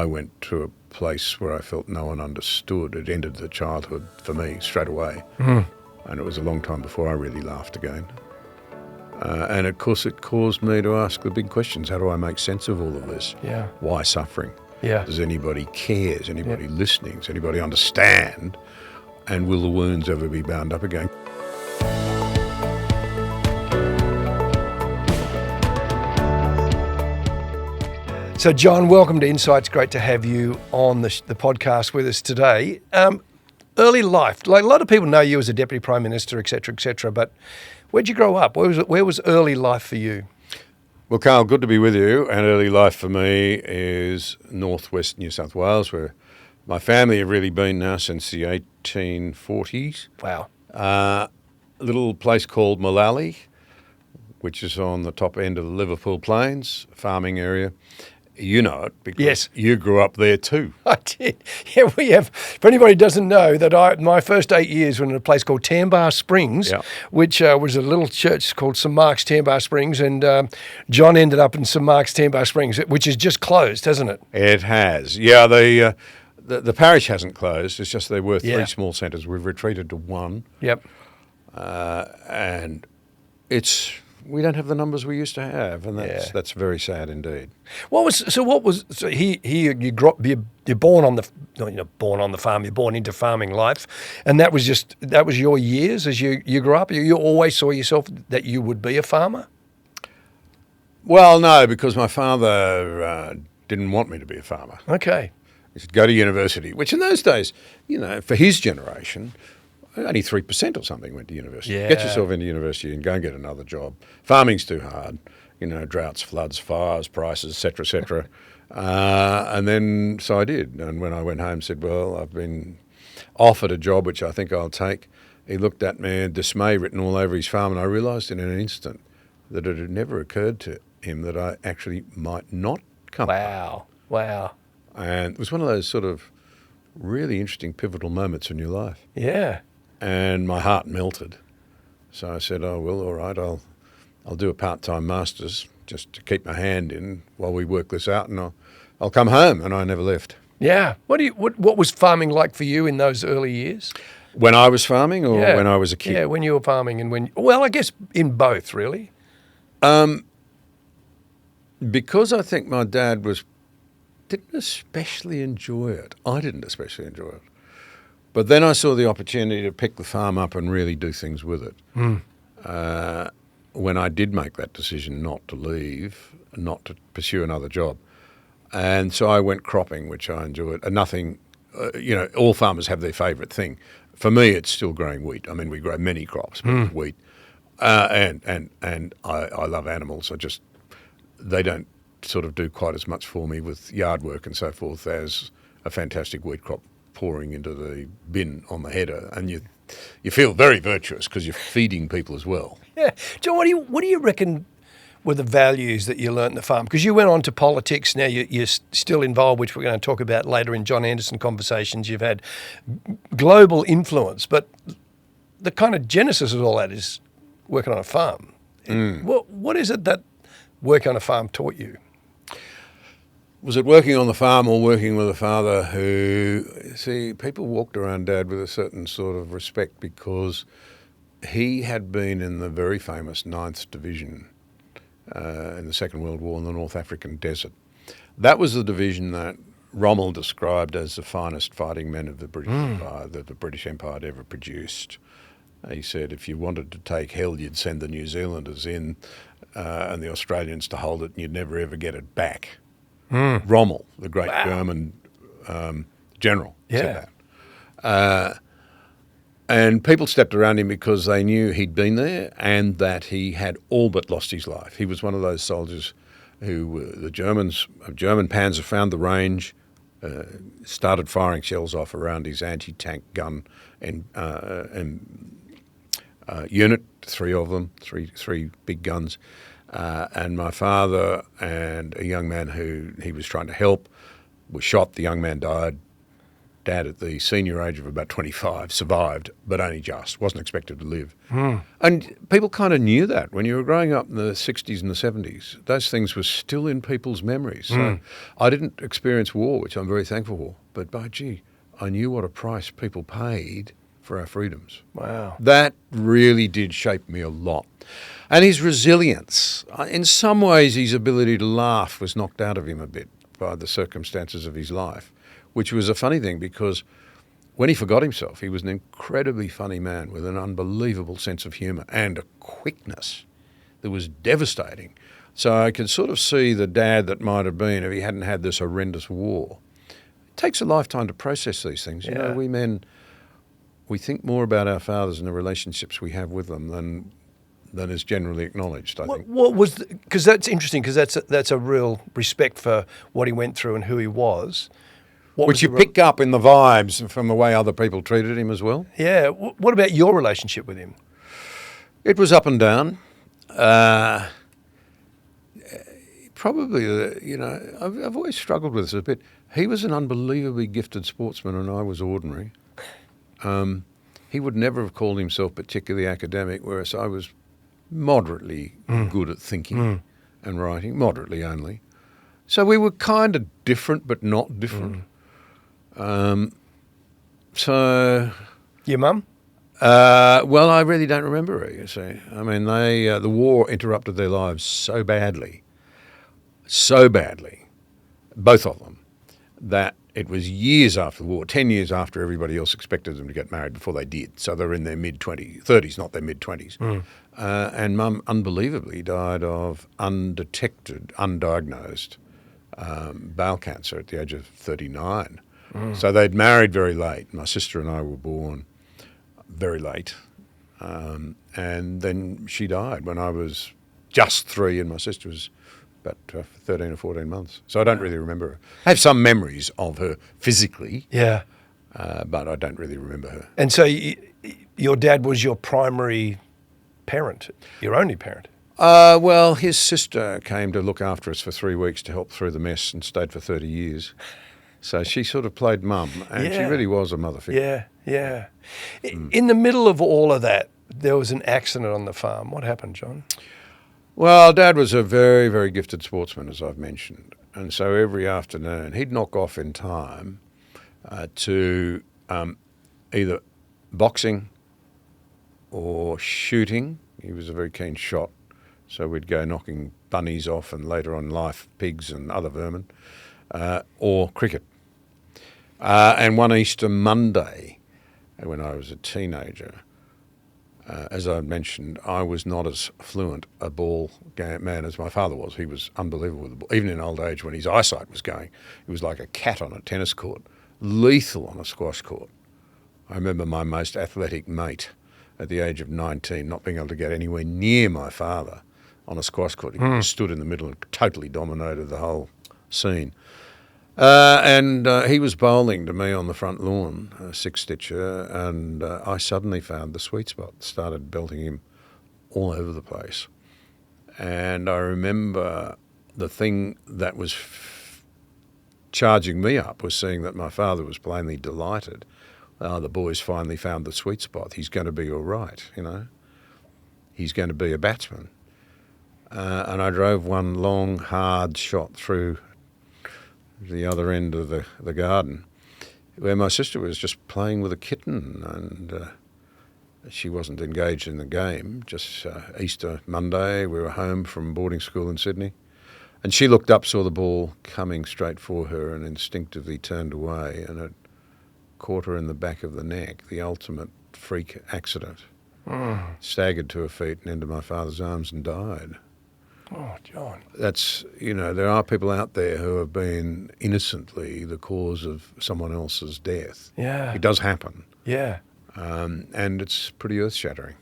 I went to a place where I felt no one understood. It ended the childhood for me straight away. And it was a long time before I really laughed again. And of course it caused me to ask the big questions. How do I make sense of all of this? Yeah. Why suffering? Yeah. Does anybody care? Is anybody listening? Does anybody understand? And will the wounds ever be bound up again? So, John, welcome to Insights. Great to have you on the podcast with us today. Early life, like a lot of people know you as a Deputy Prime Minister, et cetera, but where'd you grow up? Where was early life for you? Well, Karl, good to be with you. And early life for me is northwest New South Wales, where my family have really been now since the 1840s. Wow. A little place called Mullally, which is on the top end of the Liverpool Plains, farming area. You know it because you grew up there too. I did. Yeah, we have. For anybody who doesn't know, that my first 8 years were in a place called Tambar Springs, which was a little church called St Mark's Tambar Springs, and John ended up in St Mark's Tambar Springs, which is just closed, hasn't it? It has. Yeah, the parish hasn't closed. It's just there were three small centres. We've retreated to one. Yep. And we don't have the numbers we used to have, and that's very sad indeed. You're born on the farm. You're born into farming life, and that was your years as you grew up. You always saw yourself that you would be a farmer. Well, no, because my father didn't want me to be a farmer. Okay. He said go to university, which in those days, for his generation, only 3% or something went to university. Yeah. Get yourself into university and go and get another job. Farming's too hard. Droughts, floods, fires, prices, et cetera. And then, so I did. And when I went home, said, well, I've been offered a job which I think I'll take. He looked at me, dismay written all over his farm, and I realised in an instant that it had never occurred to him that I actually might not come. Wow. And it was one of those sort of really interesting pivotal moments in your life. Yeah. And my heart melted. So I said, oh, well, all right, I'll do a part-time master's just to keep my hand in while we work this out, and I'll come home. And I never left. Yeah. What was farming like for you in those early years? When I was farming or when I was a kid? Yeah, when you were farming and I guess in both, really. Because I think my dad didn't especially enjoy it. I didn't especially enjoy it. But then I saw the opportunity to pick the farm up and really do things with it. When I did make that decision not to leave, not to pursue another job. And so I went cropping, which I enjoyed. All farmers have their favourite thing. For me, it's still growing wheat. I mean, we grow many crops, but wheat. And I love animals. They don't sort of do quite as much for me with yard work and so forth as a fantastic wheat crop pouring into the bin on the header, and you feel very virtuous because you're feeding people as well. Yeah. John, what do you reckon were the values that you learnt in the farm? Because you went on to politics. Now you're still involved, which we're going to talk about later in John Anderson conversations. You've had global influence, but the kind of genesis of all that is working on a farm. What is it that working on a farm taught you? Was it working on the farm or working with a father who, people walked around Dad with a certain sort of respect because he had been in the very famous 9th Division in the Second World War in the North African desert. That was the division that Rommel described as the finest fighting men of the British Empire that the British Empire had ever produced. He said if you wanted to take hell, you'd send the New Zealanders in and the Australians to hold it, and you'd never ever get it back. Rommel, the great German general, said that. And people stepped around him because they knew he'd been there and that he had all but lost his life. He was one of those soldiers who the German Panzer found the range, started firing shells off around his anti-tank gun and unit, three of them, three big guns. And my father and a young man who he was trying to help was shot. The young man died Dad, at the senior age of about 25, survived, but only just, wasn't expected to live. And people kind of knew that when you were growing up in the 60s and the 70s. Those things were still in people's memories. So I didn't experience war, which I'm very thankful for, but by gee, I knew what a price people paid for our freedoms. Wow. That really did shape me a lot. And his resilience, in some ways his ability to laugh was knocked out of him a bit by the circumstances of his life, which was a funny thing because when he forgot himself, he was an incredibly funny man with an unbelievable sense of humour and a quickness that was devastating. So I could sort of see the dad that might have been if he hadn't had this horrendous war. It takes a lifetime to process these things. You know, we men, we think more about our fathers and the relationships we have with them than is generally acknowledged, I think. What was, because that's interesting, because that's a real respect for what he went through and who he was. Which you pick up in the vibes from the way other people treated him as well. Yeah. What about your relationship with him? It was up and down. Probably, I've always struggled with this a bit. He was an unbelievably gifted sportsman and I was ordinary. He would never have called himself particularly academic, whereas I was moderately good at thinking and writing, moderately only. So we were kind of different, but not different. So... Your mum? Well, I really don't remember her, you see. I mean, the war interrupted their lives so badly, both of them, that it was years after the war, 10 years after everybody else expected them to get married before they did. So they were in their mid-30s, not their mid-20s. And Mum, unbelievably, died of undetected, undiagnosed bowel cancer at the age of 39. So they'd married very late. My sister and I were born very late. And then she died when I was just 3 and my sister was about 13 or 14 months. So I don't really remember her. I have some memories of her physically, but I don't really remember her. And so your dad was your primary parent, your only parent? Well, his sister came to look after us for 3 weeks to help through the mess and stayed for 30 years. So she sort of played mum, and she really was a mother figure. Yeah. In the middle of all of that, there was an accident on the farm. What happened, John? Well, Dad was a very, very gifted sportsman, as I've mentioned. And so every afternoon, he'd knock off in time to either boxing or shooting. He was a very keen shot. So we'd go knocking bunnies off and later on life pigs and other vermin, or cricket. And one Easter Monday, when I was a teenager, as I mentioned, I was not as fluent a ball man as my father was. He was unbelievable with the ball. Even in old age when his eyesight was going, he was like a cat on a tennis court, lethal on a squash court. I remember my most athletic mate at the age of 19 not being able to get anywhere near my father on a squash court. He stood in the middle and totally dominated the whole scene. And he was bowling to me on the front lawn, a six-stitcher, and I suddenly found the sweet spot, started belting him all over the place. And I remember the thing that was charging me up was seeing that my father was plainly delighted. The boys finally found the sweet spot. He's going to be all right, you know. He's going to be a batsman. And I drove one long, hard shot through the other end of the garden where my sister was just playing with a kitten and she wasn't engaged in the game. Just Easter Monday, we were home from boarding school in Sydney and she looked up, saw the ball coming straight for her and instinctively turned away and it caught her in the back of the neck, the ultimate freak accident. Staggered to her feet and into my father's arms and died. Oh, John. That's, there are people out there who have been innocently the cause of someone else's death. Yeah. It does happen. Yeah. And it's pretty earth-shattering.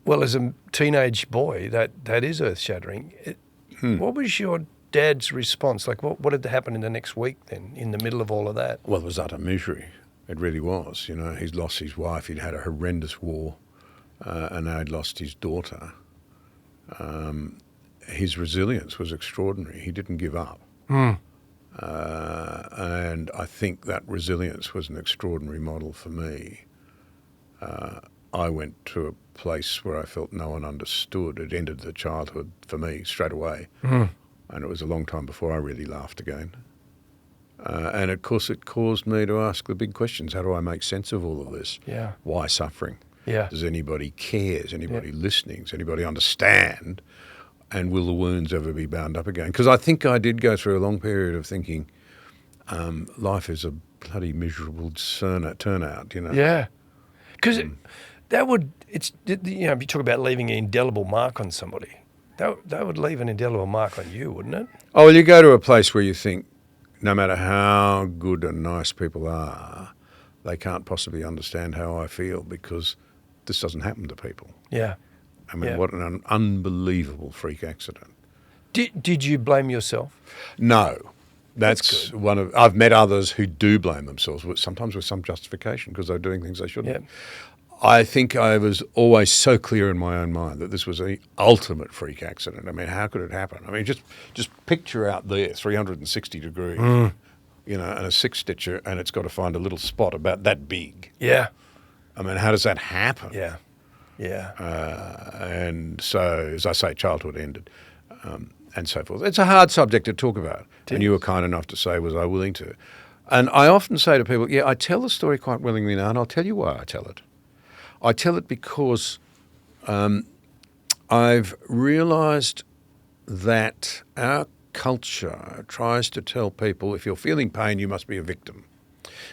Well, as a teenage boy, that is earth-shattering. What was your dad's response? Like, what had to happen in the next week then, in the middle of all of that? Well, it was utter misery. It really was. He'd lost his wife. He'd had a horrendous war. And now he'd lost his daughter. His resilience was extraordinary. He didn't give up. And I think that resilience was an extraordinary model for me. I went to a place where I felt no one understood. It ended the childhood for me straight away. And it was a long time before I really laughed again. And of course it caused me to ask the big questions. How do I make sense of all of this? Yeah. Why suffering? Yeah. Does anybody care? Is anybody listening? Does anybody understand? And will the wounds ever be bound up again? Because I think I did go through a long period of thinking life is a bloody miserable turnout, you know. Yeah. Because that would, it's, you know, if you talk about leaving an indelible mark on somebody, that would leave an indelible mark on you, wouldn't it? Oh, well, you go to a place where you think no matter how good and nice people are, they can't possibly understand how I feel because this doesn't happen to people. Yeah. I mean, what an unbelievable freak accident. Did you blame yourself? No. That's one of. I've met others who do blame themselves, sometimes with some justification because they're doing things they shouldn't. Yeah. I think I was always so clear in my own mind that this was the ultimate freak accident. I mean, how could it happen? I mean, just picture out there, 360 degrees, you know, and a six-stitcher, and it's got to find a little spot about that big. Yeah. I mean, how does that happen? Yeah. Yeah. And so, as I say, childhood ended. And so forth. It's a hard subject to talk about. And you were kind enough to say, was I willing to? And I often say to people, yeah, I tell the story quite willingly now, and I'll tell you why I tell it. I tell it because I've realised that our culture tries to tell people, if you're feeling pain, you must be a victim.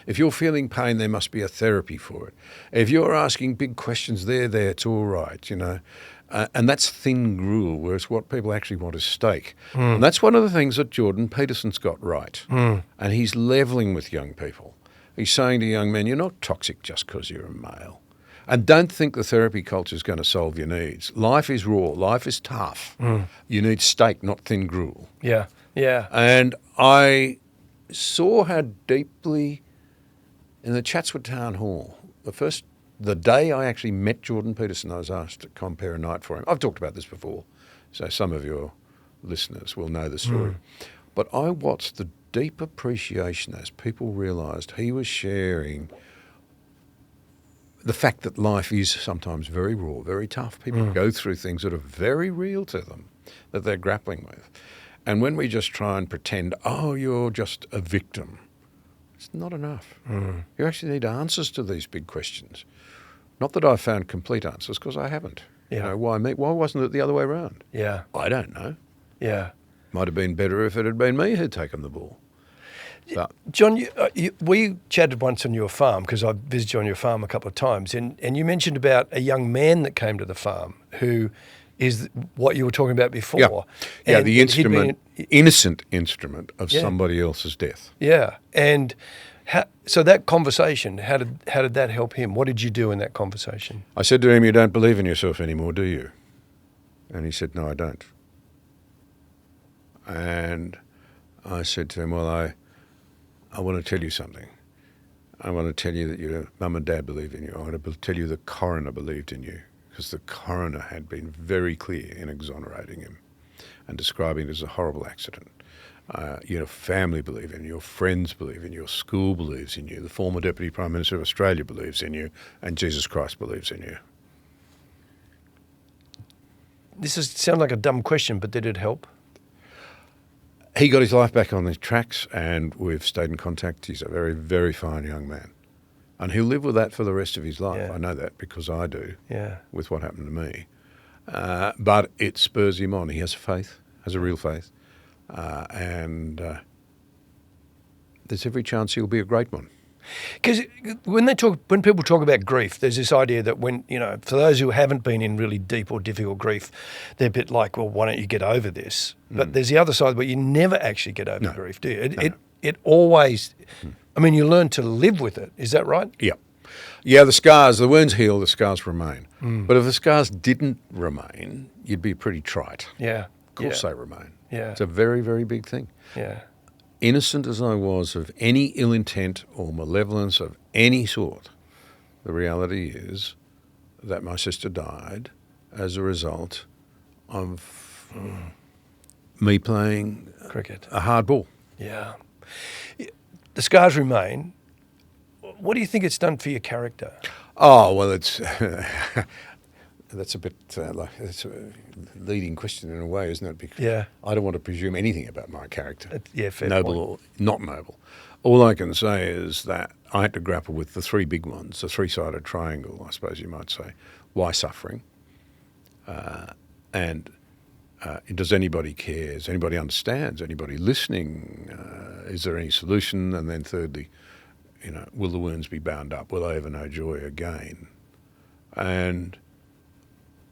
If you're feeling pain, there must be a therapy for it. If you're asking big questions, there, it's all right, you know. And that's thin gruel, whereas what people actually want is steak. And that's one of the things that Jordan Peterson's got right. And he's levelling with young people. He's saying to young men, you're not toxic just because you're a male. And don't think the therapy culture is going to solve your needs. Life is raw. Life is tough. You need steak, not thin gruel. Yeah, yeah. And I saw how deeply, in the Chatswood Town Hall, the day I actually met Jordan Peterson, I was asked to compare a night for him. I've talked about this before, so some of your listeners will know the story. But I watched the deep appreciation as people realised he was sharing the fact that life is sometimes very raw, very tough. People go through things that are very real to them, that they're grappling with. And when we just try and pretend, oh, you're just a victim, it's not enough. You actually need answers to these big questions. Not that I've found complete answers, because I haven't. Yeah. You know, why me? Why wasn't it the other way around? Yeah. I don't know. Yeah. Might have been better if it had been me who'd taken the ball. But John, we chatted once on your farm, because I visited on your farm a couple of times, and you mentioned about a young man that came to the farm who is what you were talking about before. Yeah, And the instrument, innocent instrument of somebody else's death. Yeah, and so that conversation, how did that help him? What did you do in that conversation? I said to him, you don't believe in yourself anymore, do you? And he said, no, I don't. And I said to him, well, I want to tell you something. I want to tell you that your mum and dad believe in you. I want to tell you the coroner believed in you, because the coroner had been very clear in exonerating him and describing it as a horrible accident. Your family believe in you, your friends believe in you, your school believes in you, the former Deputy Prime Minister of Australia believes in you, and Jesus Christ believes in you. This sounds like a dumb question, but did it help? He got his life back on the tracks, and we've stayed in contact. He's a very, very fine young man. And he'll live with that for the rest of his life. Yeah. I know that because I do, with what happened to me. But it spurs him on. He has faith, has a real faith. And there's every chance he'll be a great one. Because when people talk about grief, there's this idea that for those who haven't been in really deep or difficult grief, they're a bit like, well, why don't you get over this? But there's the other side where you never actually get over grief, do you? It always, I mean, you learn to live with it. Is that right? Yeah. Yeah, the wounds heal, the scars remain. But if the scars didn't remain, you'd be pretty trite. Yeah. Of course they remain. Yeah. It's a very, very big thing. Yeah. Innocent as I was of any ill intent or malevolence of any sort, the reality is that my sister died as a result of me playing cricket, a hard ball. Yeah. the scars remain. What do you think it's done for your character? Oh, well, it's that's a bit it's a leading question in a way, isn't it? Because Yeah. I don't want to presume anything about my character, Yeah, fair noble point. or not noble. All I can say is that I had to grapple with the three big ones, the three-sided triangle, I suppose you might say. Why suffering? And does anybody care? Does anybody understand? Is anybody listening? Is there any solution? And then thirdly, will the wounds be bound up? Will I ever know joy again? And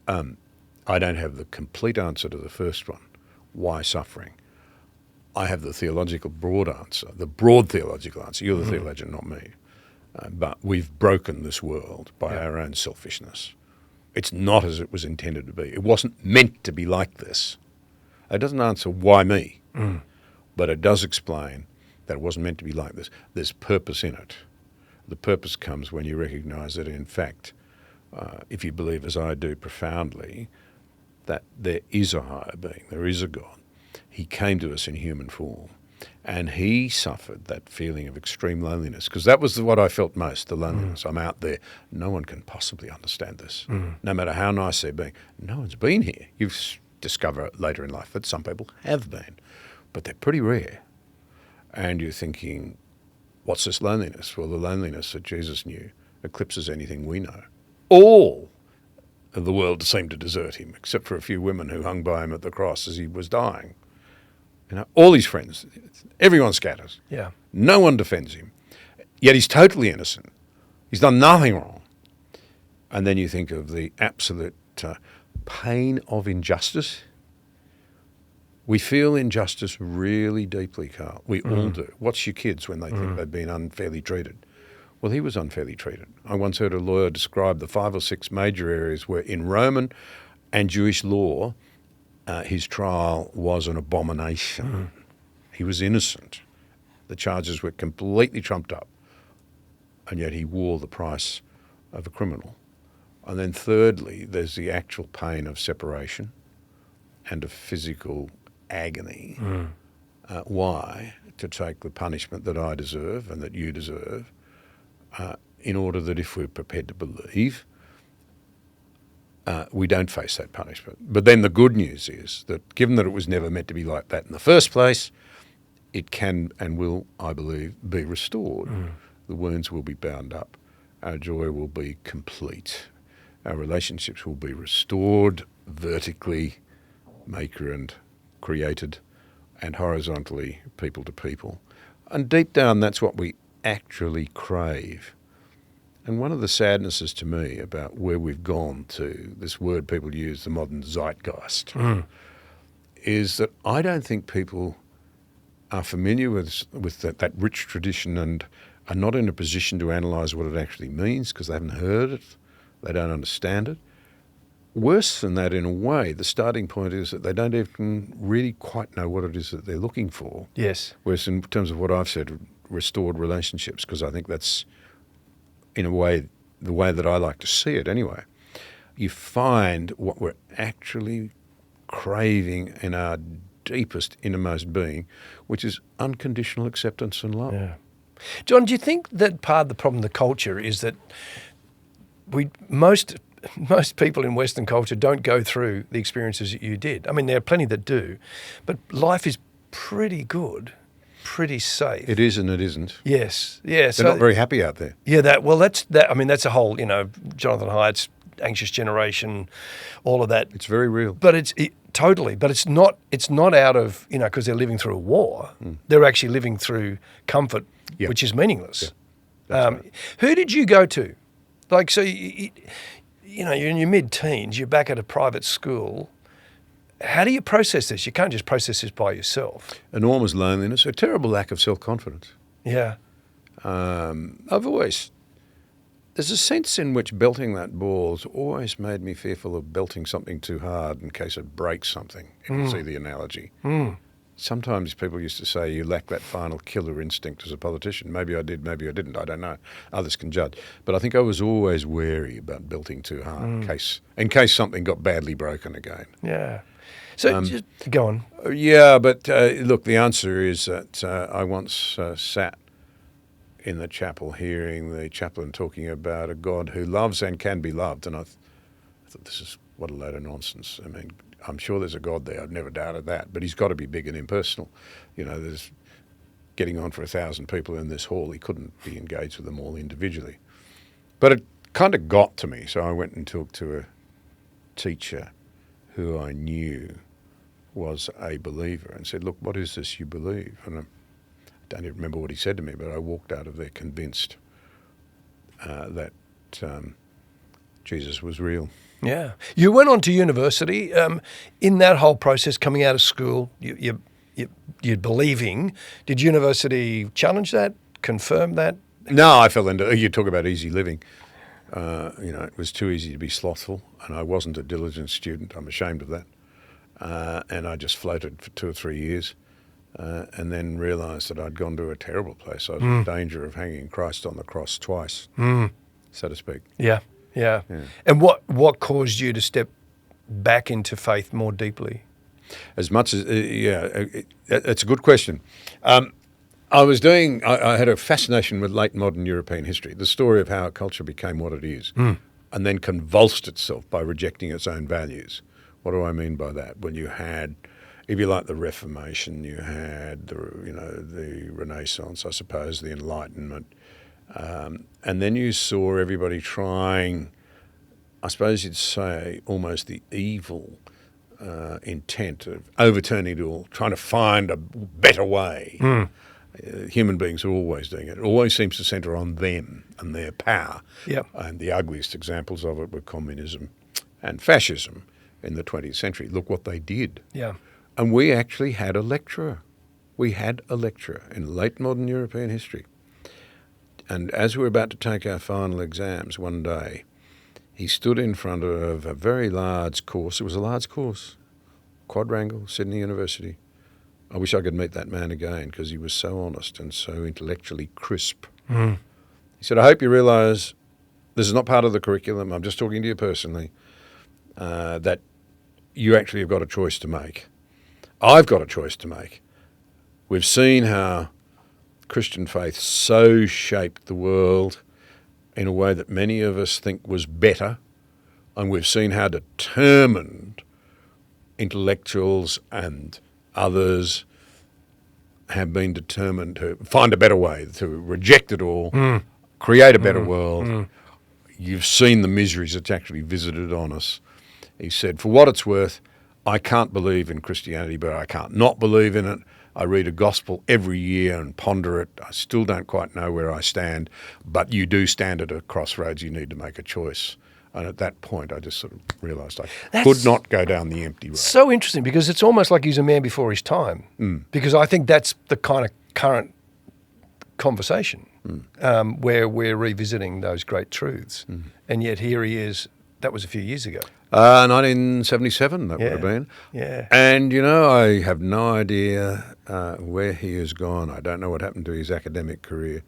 I don't have the complete answer to the first one. Why suffering? I have the theological broad answer, the broad theological answer. You're the theologian, not me. But we've broken this world by our own selfishness. It's not as it was intended to be. It wasn't meant to be like this. It doesn't answer why me, but it does explain that it wasn't meant to be like this. There's purpose in it. The purpose comes when you recognise that, in fact, if you believe, as I do profoundly, that there is a higher being, there is a God. He came to us in human form, and he suffered that feeling of extreme loneliness, because that was what I felt most, the loneliness. I'm out there. No one can possibly understand this, no matter how nice they're being. No one's been here. You discover later in life that some people have been, but they're pretty rare. And you're thinking, what's this loneliness? Well, the loneliness that Jesus knew eclipses anything we know. All of the world seemed to desert him, except for a few women who hung by him at the cross as he was dying. All his friends, everyone scatters. Yeah. No one defends him. Yet he's totally innocent. He's done nothing wrong. And then you think of the absolute pain of injustice. We feel injustice really deeply, Karl. We all do. Watch your kids when they think they've been unfairly treated. Well, he was unfairly treated. I once heard a lawyer describe the 5 or 6 major areas where in Roman and Jewish law, his trial was an abomination. He was innocent. The charges were completely trumped up, and yet he wore the price of a criminal. And then thirdly, there's the actual pain of separation and of physical agony. Why? To take the punishment that I deserve and that you deserve, in order that if we're prepared to believe, we don't face that punishment. But then the good news is that given that it was never meant to be like that in the first place, it can and will, I believe, be restored. The wounds will be bound up. Our joy will be complete. Our relationships will be restored vertically, maker and created, and horizontally, people to people. And deep down, that's what we actually crave. And one of the sadnesses to me about where we've gone to, this word people use, the modern zeitgeist, is that I don't think people are familiar with that rich tradition and are not in a position to analyse what it actually means because they haven't heard it, they don't understand it. Worse than that, in a way, the starting point is that they don't even really quite know what it is that they're looking for. Yes. Whereas in terms of what I've said, restored relationships, because I think that's, in a way, the way that I like to see it anyway, you find what we're actually craving in our deepest, innermost being, which is unconditional acceptance and love. Yeah. John, do you think that part of the problem of the culture is that most people in Western culture don't go through the experiences that you did? I mean, there are plenty that do, but life is pretty good, pretty safe. It is and it isn't. Yes, yeah. They're not very happy out there. Yeah, that's a whole, Jonathan Haidt's Anxious Generation, all of that. It's very real. But totally, but it's not out of, because they're living through a war. They're actually living through comfort, which is meaningless. Yeah, right. Who did you go to? Like, so, you're in your mid-teens, you're back at a private school. How do you process this? You can't just process this by yourself. Enormous loneliness, a terrible lack of self-confidence. Yeah. There's a sense in which belting that ball's always made me fearful of belting something too hard in case it breaks something, if you see the analogy. Sometimes people used to say you lack that final killer instinct as a politician. Maybe I did, maybe I didn't, I don't know. Others can judge. But I think I was always wary about belting too hard in case something got badly broken again. Yeah. So just go on. Yeah, but look, the answer is that I once sat in the chapel hearing the chaplain talking about a God who loves and can be loved. And I thought, this is what a load of nonsense. I mean, I'm sure there's a God there. I've never doubted that. But he's got to be big and impersonal. You know, there's getting on for 1,000 people in this hall. He couldn't be engaged with them all individually. But it kind of got to me. So I went and talked to a teacher who I knew was a believer and said, look, what is this you believe? And I don't even remember what he said to me, but I walked out of there convinced that Jesus was real. Yeah. You went on to university. In that whole process, coming out of school, you're believing. Did university challenge that, confirm that? No, I fell into, you talk about easy living. It was too easy to be slothful, and I wasn't a diligent student. I'm ashamed of that. And I just floated for 2 or 3 years and then realised that I'd gone to a terrible place. I was in danger of hanging Christ on the cross twice, so to speak. Yeah. And what caused you to step back into faith more deeply? As much as, it's a good question. I had a fascination with late modern European history, the story of how a culture became what it is, and then convulsed itself by rejecting its own values. What do I mean by that? Well, you had, if you like, the Reformation, you had the Renaissance, I suppose, the Enlightenment, and then you saw everybody trying, I suppose you'd say, almost the evil intent of overturning it all, trying to find a better way. Human beings are always doing it. It always seems to centre on them and their power. Yep. And the ugliest examples of it were communism and fascism in the 20th century. Look what they did. Yeah. And we actually had a lecturer. We had a lecturer in late modern European history. And as we were about to take our final exams one day, he stood in front of a very large course. It was a large course, quadrangle, Sydney University. I wish I could meet that man again because he was so honest and so intellectually crisp. He said, I hope you realise this is not part of the curriculum. I'm just talking to you personally, that you actually have got a choice to make. I've got a choice to make. We've seen how Christian faith so shaped the world in a way that many of us think was better, and we've seen how determined intellectuals and others have been determined to find a better way, to reject it all, create a better world. You've seen the miseries that's actually visited on us. He said, for what it's worth, I can't believe in Christianity, but I can't not believe in it. I read a gospel every year and ponder it. I still don't quite know where I stand, but you do stand at a crossroads. You need to make a choice. And at that point, I just sort of realised I could not go down the empty road. So interesting, because it's almost like he's a man before his time. Because I think that's the kind of current conversation where we're revisiting those great truths. And yet here he is. That was a few years ago. 1977, that would have been. Yeah. And, I have no idea where he has gone. I don't know what happened to his academic career.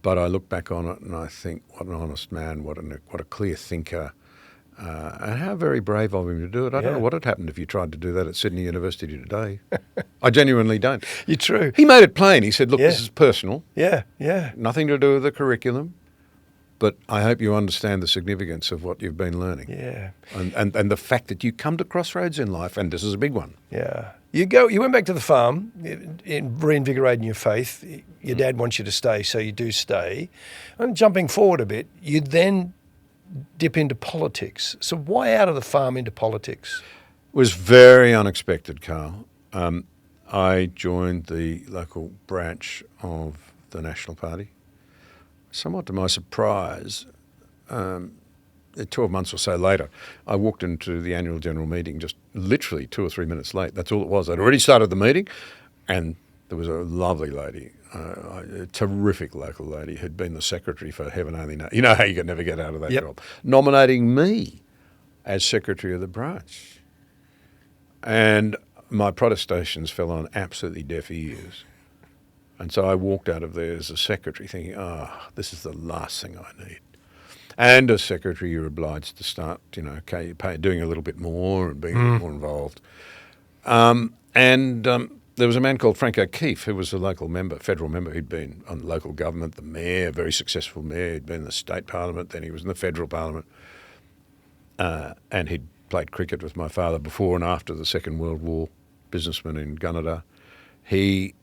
But I look back on it and I think, what an honest man, what a clear thinker, and how very brave of him to do it. I don't know what had happened if you tried to do that at Sydney University today. I genuinely don't. You're true. He made it plain. He said, look, this is personal. Yeah. Nothing to do with the curriculum. But I hope you understand the significance of what you've been learning. Yeah. And the fact that you come to crossroads in life, and this is a big one. Yeah. You went back to the farm, reinvigorating your faith. Your dad wants you to stay, so you do stay. And jumping forward a bit, you then dip into politics. So why out of the farm into politics? It was very unexpected, Karl. I joined the local branch of the National Party. Somewhat to my surprise, 12 months or so later, I walked into the annual general meeting just literally 2 or 3 minutes late. That's all it was. I'd already started the meeting, and there was a lovely lady, a terrific local lady who'd been the secretary for heaven only knows. You know how you could never get out of that job. Nominating me as secretary of the branch. And my protestations fell on absolutely deaf ears. And so I walked out of there as a secretary thinking, this is the last thing I need. And as secretary, you're obliged to start, doing a little bit more and being a bit more involved. there was a man called Frank O'Keefe who was a local member, federal member. He'd been on local government, the mayor, very successful mayor. He'd been in the state parliament, then he was in the federal parliament. And he'd played cricket with my father before and after the Second World War, businessman in Gunnedah. I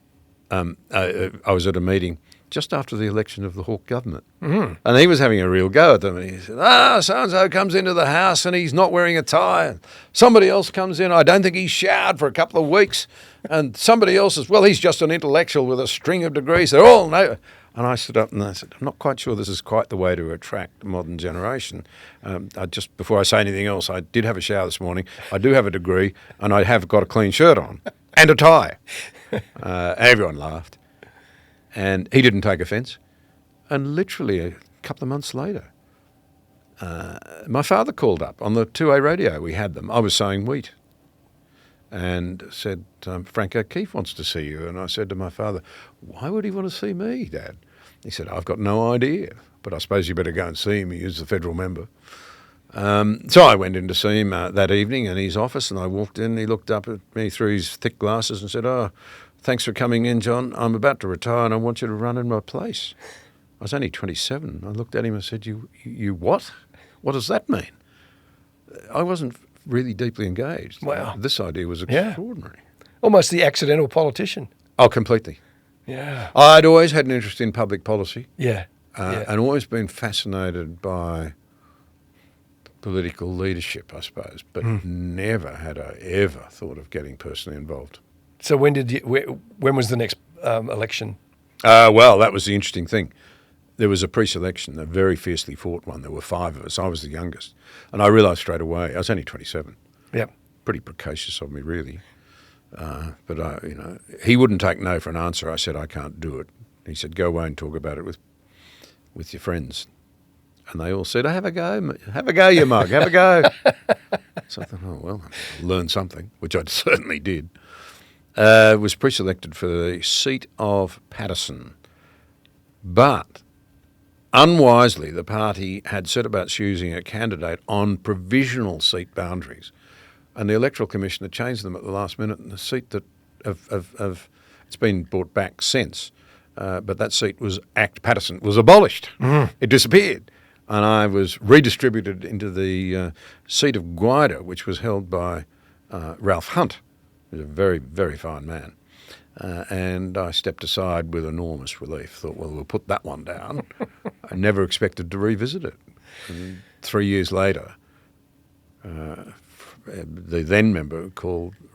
was at a meeting just after the election of the Hawke government. Mm. And he was having a real go at them. And he said, so-and-so comes into the house and he's not wearing a tie. And somebody else comes in, I don't think he's showered for a couple of weeks. And somebody else is, well, he's just an intellectual with a string of degrees. They're all no. And I stood up and I said, I'm not quite sure this is quite the way to attract the modern generation. Before I say anything else, I did have a shower this morning. I do have a degree and I have got a clean shirt on and a tie. Everyone laughed. And he didn't take offence. And literally a couple of months later, my father called up on the 2A radio. We had them. I was sowing wheat. And said, Frank O'Keefe wants to see you. And I said to my father, why would he want to see me, Dad? He said, I've got no idea. But I suppose you better go and see him. He is the federal member. So I went in to see him that evening in his office, and I walked in. He looked up at me through his thick glasses and said, thanks for coming in, John. I'm about to retire and I want you to run in my place. I was only 27. I looked at him and said, you what? What does that mean? I wasn't really deeply engaged. Wow. This idea was extraordinary. Yeah. Almost the accidental politician. Oh, completely. Yeah. I'd always had an interest in public policy. Yeah. And always been fascinated by political leadership, I suppose, but never had I ever thought of getting personally involved. So when was the next election? Well, that was the interesting thing. There was a pre-selection, a very fiercely fought one. There were 5 of us. I was the youngest. And I realised straight away, I was only 27. Yep. Pretty precocious of me, really. But he wouldn't take no for an answer. I said, I can't do it. He said, go away and talk about it with your friends. And they all said, have a go, you mug, have a go. So I thought, oh, well, I'll learn something, which I certainly did. Was pre-selected for the seat of Paterson. But unwisely, the party had set about choosing a candidate on provisional seat boundaries. And the Electoral Commission had changed them at the last minute, and the seat that it's been brought back since. But that seat was Paterson was abolished. Mm. It disappeared. And I was redistributed into the seat of Guida, which was held by Ralph Hunt, who's a very, very fine man. And I stepped aside with enormous relief. Thought, well, we'll put that one down. I never expected to revisit it. And 3 years later, the then member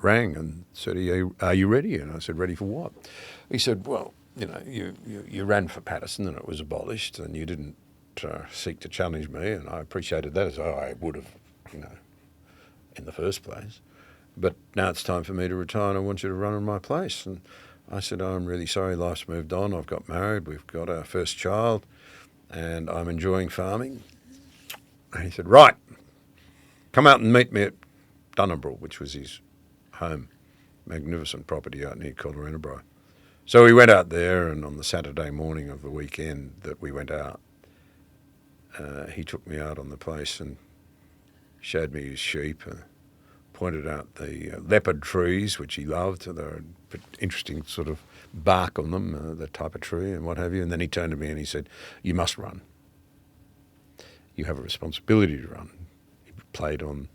rang and said, are you ready? And I said, ready for what? He said, well, you ran for Paterson and it was abolished and you didn't seek to challenge me, and I appreciated that as I would have, in the first place. But now it's time for me to retire and I want you to run in my place. And I said, I'm really sorry, life's moved on. I've got married, we've got our first child, and I'm enjoying farming. And he said, right, come out and meet me at Dunnabril, which was his home, magnificent property out near Collarenebri. So we went out there, and on the Saturday morning of the weekend that we went out, he took me out on the place and showed me his sheep and pointed out the leopard trees, which he loved. They're interesting sort of bark on them, the type of tree and what have you. And then he turned to me and he said, you must run. You have a responsibility to run. He played on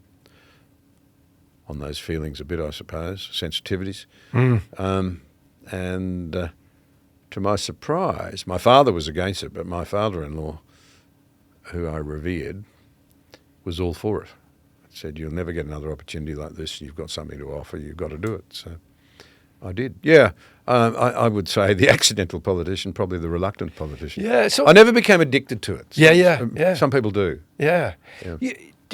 those feelings a bit, I suppose, sensitivities. Mm. And to my surprise, my father was against it, but my father-in-law, who I revered, was all for it. Said, you'll never get another opportunity like this. You've got something to offer. You've got to do it. So I did. Yeah, I would say the accidental politician, probably the reluctant politician. Yeah, so I never became addicted to it. Yeah. Some people do. Yeah. Do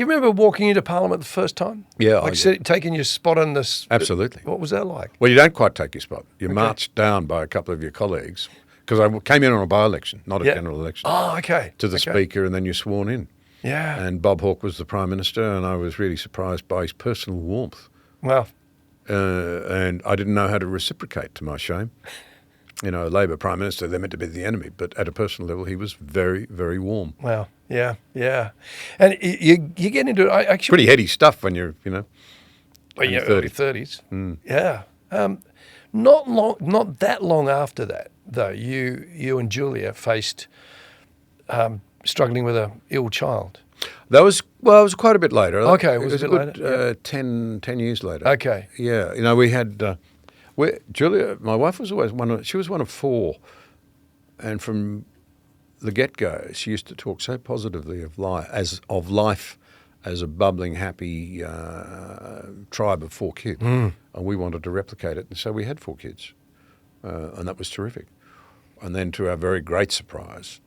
you remember walking into Parliament the first time? Yeah. Taking your spot on this? Absolutely. What was that like? Well, you don't quite take your spot. You're marched down by a couple of your colleagues, because I came in on a by-election, not a general election. Oh, okay. To the Speaker, and then you're sworn in. Yeah. And Bob Hawke was the Prime Minister, and I was really surprised by his personal warmth. Wow. And I didn't know how to reciprocate, to my shame. A Labor Prime Minister, they're meant to be the enemy, but at a personal level, he was very, very warm. Wow. Yeah. And you get into actually pretty heady stuff when you're, early 30s. Mm. Yeah. Not that long after that, though, you and Julia faced struggling with a ill child. That was, well, it was quite a bit later. Okay, it was a bit good, later. 10 years later. Okay. Yeah, we had, Julia, my wife was always she was one of four. And from the get-go, she used to talk so positively of life as a bubbling, happy tribe of four kids. And we wanted to replicate it. And so we had four kids. And that was terrific. And then to our very great surprise,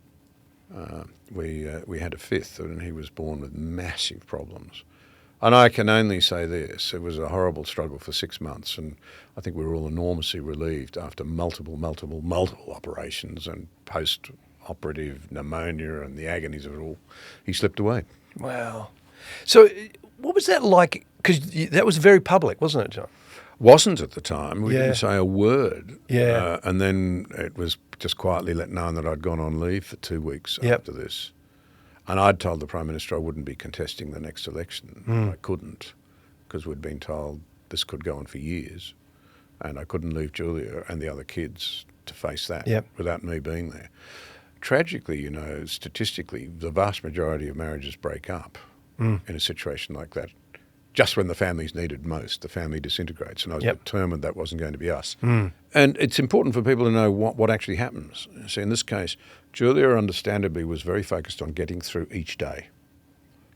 we had a fifth, and he was born with massive problems. And I can only say this, it was a horrible struggle for 6 months, and I think we were all enormously relieved after multiple operations and post-operative pneumonia and the agonies of it all. He slipped away. Wow. So what was that like? Because that was very public, wasn't it, John? Wasn't at the time. We Yeah. didn't say a word. Yeah. And then it was just quietly let known that I'd gone on leave for 2 weeks Yep. after this. And I'd told the Prime Minister I wouldn't be contesting the next election. I couldn't, because we'd been told this could go on for years. And I couldn't leave Julia and the other kids to face that Yep. without me being there. Tragically, statistically, the vast majority of marriages break up in a situation like that. Just when the family's needed most, the family disintegrates. And I was Yep. determined that wasn't going to be us. And it's important for people to know what actually happens. See, in this case, Julia understandably was very focused on getting through each day,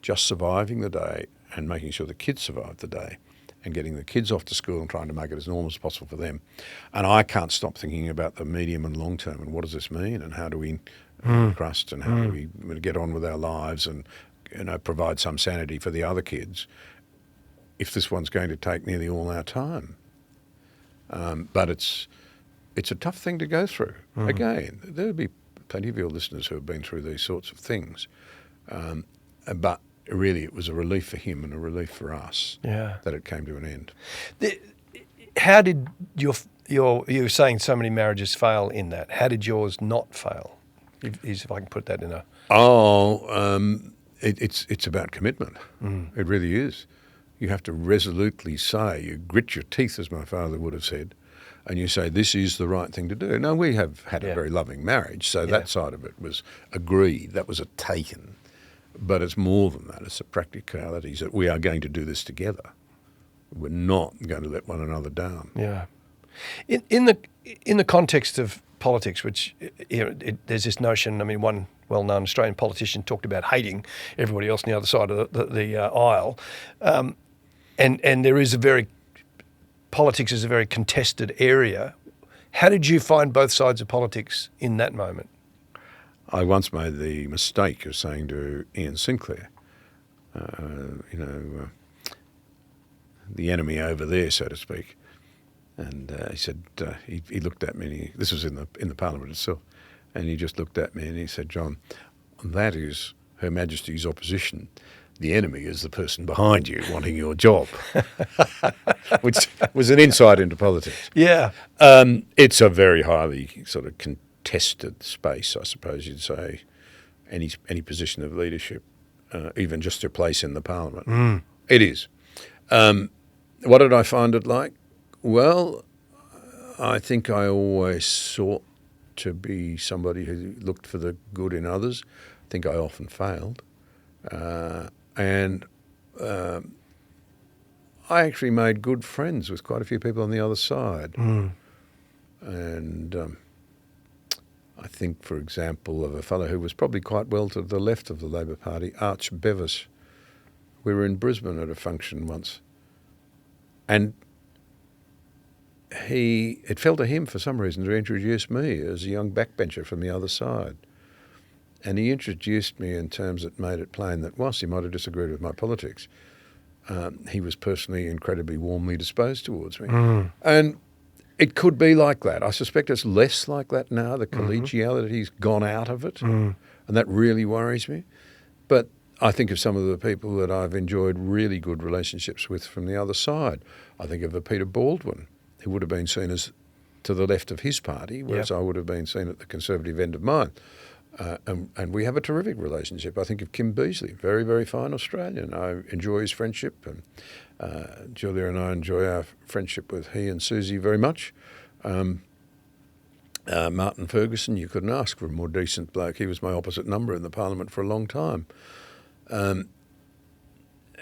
just surviving the day and making sure the kids survived the day and getting the kids off to school and trying to make it as normal as possible for them. And I can't stop thinking about the medium and long term and what does this mean and how do we trust and how do we get on with our lives and provide some sanity for the other kids if this one's going to take nearly all our time. But it's a tough thing to go through. Again, there'll be plenty of your listeners who have been through these sorts of things. But really it was a relief for him and a relief for us that it came to an end. How did you were saying so many marriages fail in that. How did yours not fail? If I can put that in a... It's about commitment. It really is. You have to resolutely say, you grit your teeth, as my father would have said, and you say, this is the right thing to do. Now, we have had a very loving marriage, so that side of it was agreed. That was a taken. But it's more than that. It's the practicalities that we are going to do this together. We're not going to let one another down. Yeah. In the context of politics, which there's this notion, one well-known Australian politician talked about hating everybody else on the other side of the aisle. And there is politics is a very contested area. How did you find both sides of politics in that moment? I once made the mistake of saying to Ian Sinclair, the enemy over there, so to speak. And he said, he looked at me, and this was in the Parliament itself, and he just looked at me and he said, John, that is Her Majesty's opposition. The enemy is the person behind you wanting your job, which was an insight into politics. Yeah. It's a very highly sort of contested space, I suppose you'd say, any position of leadership, even just a place in the Parliament. It is. What did I find it like? Well, I think I always sought to be somebody who looked for the good in others. I think I often failed. And I actually made good friends with quite a few people on the other side. And I think, for example, of a fellow who was probably quite well to the left of the Labor Party, Arch Bevis. We were in Brisbane at a function once, and it fell to him for some reason to introduce me as a young backbencher from the other side. And he introduced me in terms that made it plain that whilst he might have disagreed with my politics, he was personally incredibly warmly disposed towards me. And it could be like that. I suspect it's less like that now. The collegiality's gone out of it, and that really worries me. But I think of some of the people that I've enjoyed really good relationships with from the other side. I think of a Peter Baldwin, who would have been seen as to the left of his party, whereas I would have been seen at the Conservative end of mine. And we have a terrific relationship. I think of Kim Beazley, very, very fine Australian. I enjoy his friendship, and Julia and I enjoy our friendship with he and Susie very much. Martin Ferguson, you couldn't ask for a more decent bloke. He was my opposite number in the Parliament for a long time.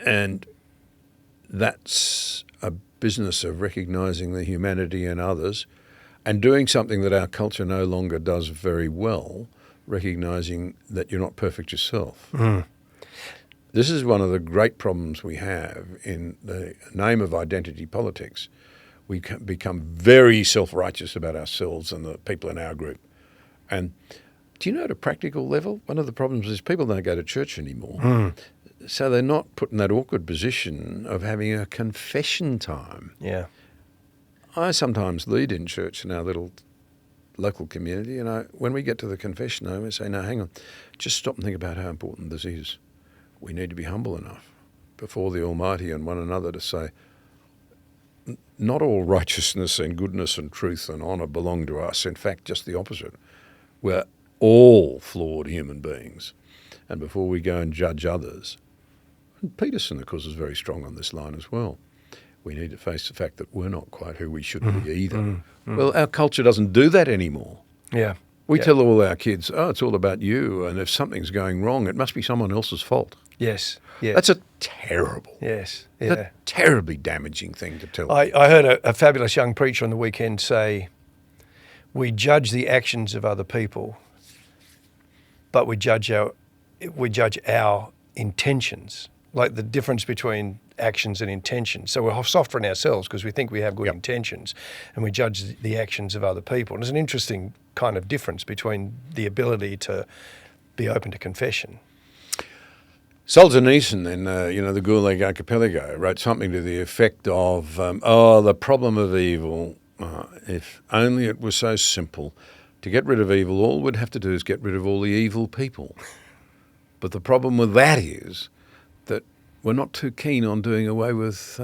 And that's a business of recognising the humanity in others and doing something that our culture no longer does very well, recognising that you're not perfect yourself. Mm. This is one of the great problems we have in the name of identity politics. We become very self-righteous about ourselves and the people in our group. And do you know, at a practical level, one of the problems is people don't go to church anymore. Mm. So they're not put in that awkward position of having a confession time. Yeah. I sometimes lead in church in our little local community, and when we get to the confession home, I say, no, hang on, just stop and think about how important this is. We need to be humble enough before the Almighty and one another to say, not all righteousness and goodness and truth and honour belong to us. In fact, just the opposite. We're all flawed human beings. And before we go and judge others, and Peterson, of course, is very strong on this line as well, we need to face the fact that we're not quite who we should be either. Well, our culture doesn't do that anymore. Yeah. We tell all our kids, oh, it's all about you, and if something's going wrong, it must be someone else's fault. Yes. Yeah. That's a terrible, yes. Yeah. a terribly damaging thing to tell. I heard a fabulous young preacher on the weekend say, we judge the actions of other people, but we judge our intentions, like the difference between actions and intentions. So we're soft on ourselves because we think we have good intentions, and we judge the actions of other people. And there's an interesting kind of difference between the ability to be open to confession. Solzhenitsyn in the Gulag Archipelago wrote something to the effect of, the problem of evil, if only it was so simple. To get rid of evil, all we'd have to do is get rid of all the evil people. But the problem with that is that we're not too keen on doing away with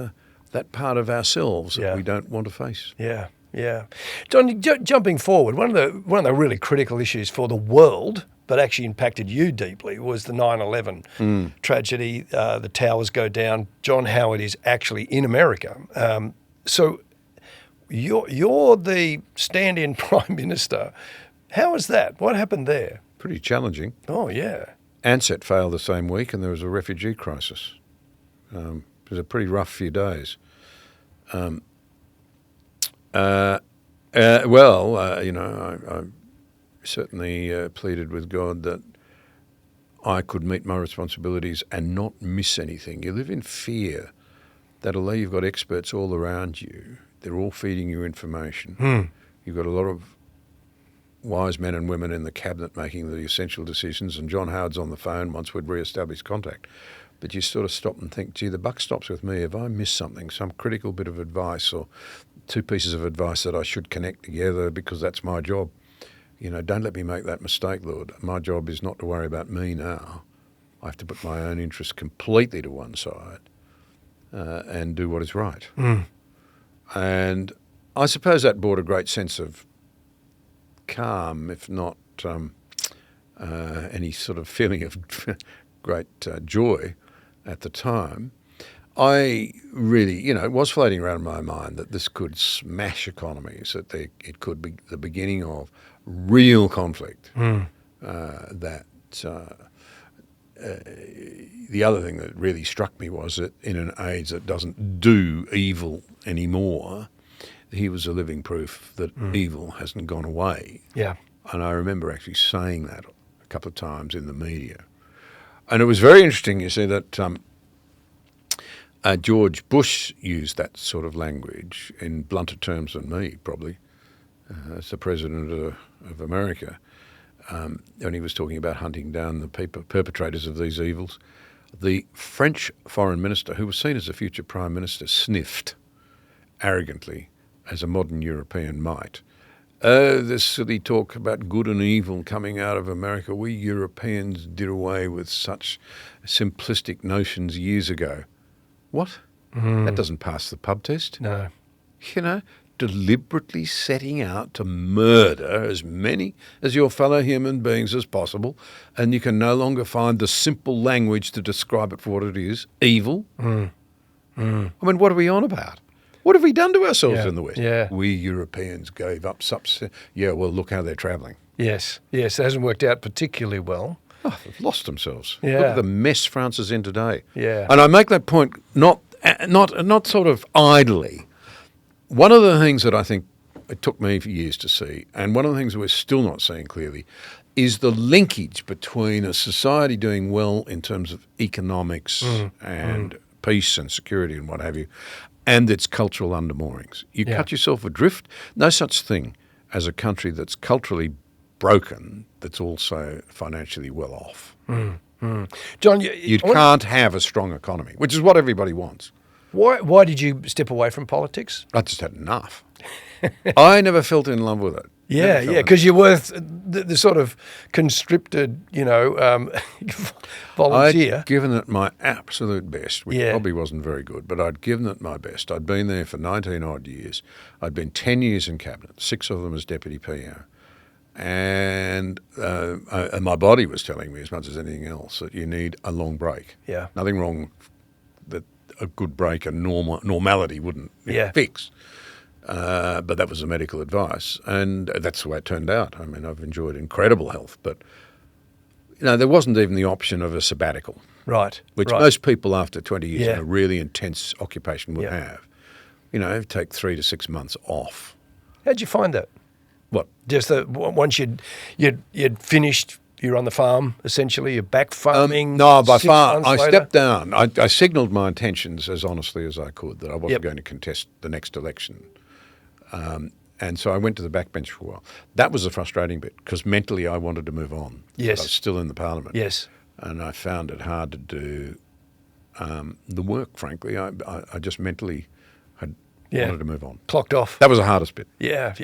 that part of ourselves that we don't want to face. Yeah, yeah. John, jumping forward, one of the really critical issues for the world, but actually impacted you deeply, was the 9/11 tragedy. The towers go down. John Howard is actually in America. So you're the stand-in Prime Minister. How was that? What happened there? Pretty challenging. Oh, yeah. Ansett failed the same week, and there was a refugee crisis. It was a pretty rough few days. I certainly pleaded with God that I could meet my responsibilities and not miss anything. You live in fear that although you've got experts all around you, they're all feeding you information. You've got a lot of wise men and women in the cabinet making the essential decisions, and John Howard's on the phone once we'd re-established contact. But you sort of stop and think, gee, the buck stops with me. If I miss something, some critical bit of advice or two pieces of advice that I should connect together because that's my job, don't let me make that mistake, Lord. My job is not to worry about me now. I have to put my own interests completely to one side and do what is right. And I suppose that brought a great sense of calm, if not any sort of feeling of great joy at the time. I really, it was floating around in my mind that this could smash economies, that it could be the beginning of real conflict. The other thing that really struck me was that in an age that doesn't do evil anymore, he was a living proof that evil hasn't gone away. Yeah. And I remember actually saying that a couple of times in the media. And it was very interesting, you see, that George Bush used that sort of language in blunter terms than me, probably, as the president of America, when he was talking about hunting down the perpetrators of these evils. The French foreign minister, who was seen as a future prime minister, sniffed arrogantly, as a modern European might. This silly talk about good and evil coming out of America. We Europeans did away with such simplistic notions years ago. What? That doesn't pass the pub test. No. Deliberately setting out to murder as many as your fellow human beings as possible, and you can no longer find the simple language to describe it for what it is, evil. I mean, what are we on about? What have we done to ourselves Yeah, in the West? yeah. We Europeans gave up yeah, well, look how they're travelling. Yes, yes, it hasn't worked out particularly well. Oh, they've lost themselves. Yeah. Look at the mess France is in today. Yeah. And I make that point not sort of idly. One of the things that I think it took me for years to see, and one of the things we're still not seeing clearly, is the linkage between a society doing well in terms of economics and peace and security and what have you, and its cultural undermoorings. You cut yourself adrift. No such thing as a country that's culturally broken that's also financially well off. John, You can't have a strong economy, which is what everybody wants. why did you step away from politics? I just had enough. I never felt in love with it. Yeah, yeah, because you're worth the sort of conscripted, volunteer. I'd given it my absolute best, which Yeah. probably wasn't very good, but I'd given it my best. I'd been there for 19 odd years. I'd been 10 years in cabinet, 6 of them as deputy PO. And my body was telling me as much as anything else that you need a long break. Yeah. Nothing wrong that a good break and normality wouldn't fix. But that was the medical advice, and that's the way it turned out. I mean, I've enjoyed incredible health, but there wasn't even the option of a sabbatical, Right. which right. most people after 20 years Yeah. in a really intense occupation would Yeah. have. Take 3 to 6 months off. How'd you find that? What? Just that once you'd finished, you're on the farm essentially. You're back farming. No, by 6 far. months I later? stepped down. I signalled my intentions as honestly as I could that I wasn't Yep. going to contest the next election. And so I went to the backbench for a while. That was the frustrating bit because mentally I wanted to move on. Yes. But I was still in the parliament. Yes. And I found it hard to do the work, frankly. I just mentally had wanted to move on. Clocked off. That was the hardest bit. Yeah.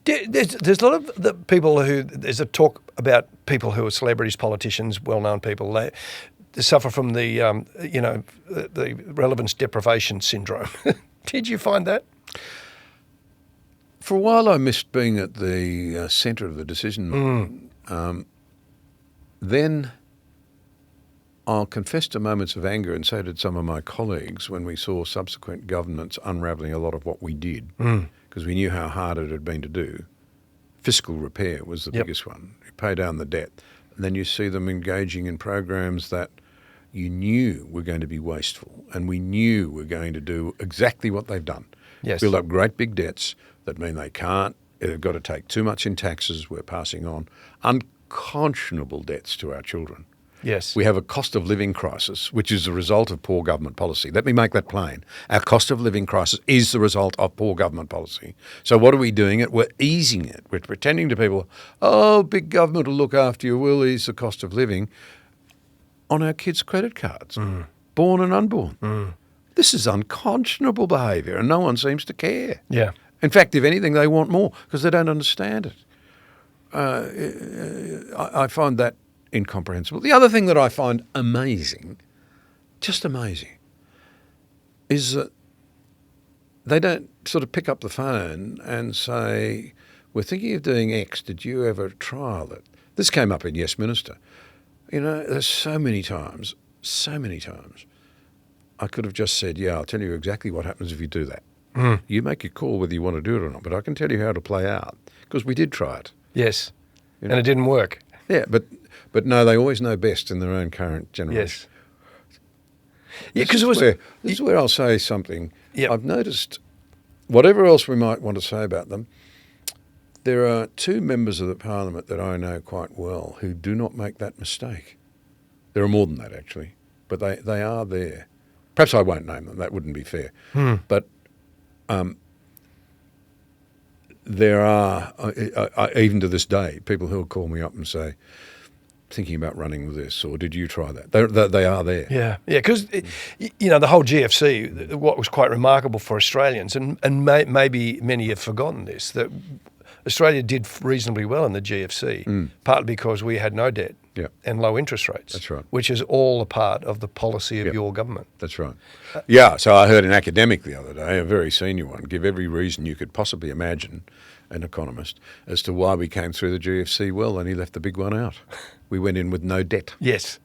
There's a lot of the people there's a talk about people who are celebrities, politicians, well-known people. They suffer from the the relevance deprivation syndrome. Did you find that? For a while I missed being at the centre of the decision. Then I'll confess to moments of anger, and so did some of my colleagues when we saw subsequent governments unravelling a lot of what we did, because we knew how hard it had been to do. Fiscal repair was the biggest one. You pay down the debt. And then you see them engaging in programs that you knew were going to be wasteful, and we knew were going to do exactly what they've done. Yes. Build up great big debts that mean they've got to take too much in taxes. We're passing on unconscionable debts to our children. Yes. We have a cost of living crisis, which is the result of poor government policy. Let me make that plain. Our cost of living crisis is the result of poor government policy. So what are we doing? We're easing it. We're pretending to people, big government will look after you, we'll ease the cost of living on our kids' credit cards, born and unborn. This is unconscionable behaviour, and no one seems to care. Yeah. In fact, if anything, they want more because they don't understand it. I find that incomprehensible. The other thing that I find amazing, just amazing, is that they don't sort of pick up the phone and say, we're thinking of doing X, did you ever trial it? This came up in Yes Minister. There's so many times I could have just said, I'll tell you exactly what happens if you do that. You make your call whether you want to do it or not, but I can tell you how to play out because we did try it. Yes. And it didn't work. Yeah, but no, they always know best in their own current generation. Yes. Yeah, because this is where I'll say something. Yep. I've noticed, whatever else we might want to say about them, there are 2 members of the parliament that I know quite well who do not make that mistake. There are more than that, actually, but they are there. Perhaps I won't name them. That wouldn't be fair. But there are, even to this day, people who will call me up and say, thinking about running with this, or did you try that? They are there. Yeah, because the whole GFC, what was quite remarkable for Australians, and maybe many have forgotten this, that Australia did reasonably well in the GFC, partly because we had no debt and low interest rates. That's right. Which is all a part of the policy of your government. That's right. Yeah, so I heard an academic the other day, a very senior one, give every reason you could possibly imagine, an economist, as to why we came through the GFC well, and he left the big one out. We went in with no debt. Yes.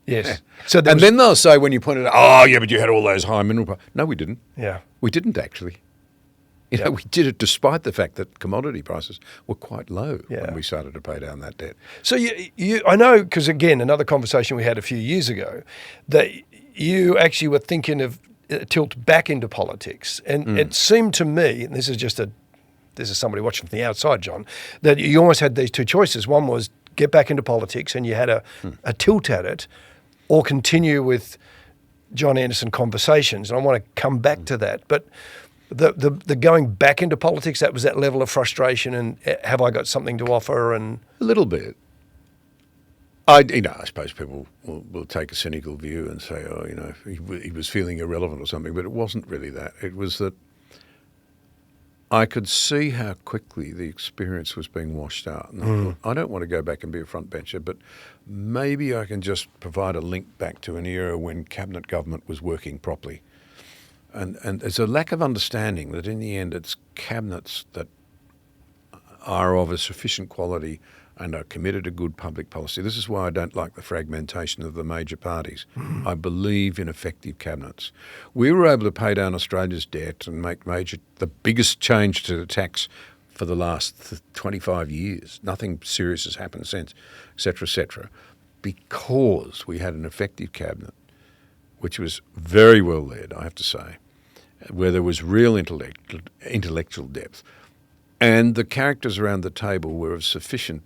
Yes. So And then they'll say when you point it out, oh, yeah, but you had all those high mineral prices. No, we didn't. yeah. We didn't actually. You know, we did it despite the fact that commodity prices were quite low when we started to pay down that debt. So I know, because again, another conversation we had a few years ago, that you actually were thinking of a tilt back into politics, and it seemed to me, and this is somebody watching from the outside, John, that you almost had these two choices. One was get back into politics, and you had a tilt at it, or continue with John Anderson Conversations, and I want to come back to that, but. The going back into politics, that was that level of frustration and have I got something to offer? And a little bit. I suppose people will take a cynical view and say, oh, you know, he was feeling irrelevant or something, but it wasn't really that. It was that I could see how quickly the experience was being washed out. And I thought, I don't want to go back and be a front bencher, but maybe I can just provide a link back to an era when cabinet government was working properly. And there's a lack of understanding that in the end it's cabinets that are of a sufficient quality and are committed to good public policy. This is why I don't like the fragmentation of the major parties. I believe in effective cabinets. We were able to pay down Australia's debt and make the biggest change to the tax for the last 25 years. Nothing serious has happened since, et cetera, because we had an effective cabinet, which was very well led, I have to say, where there was real intellectual depth. And the characters around the table were of sufficient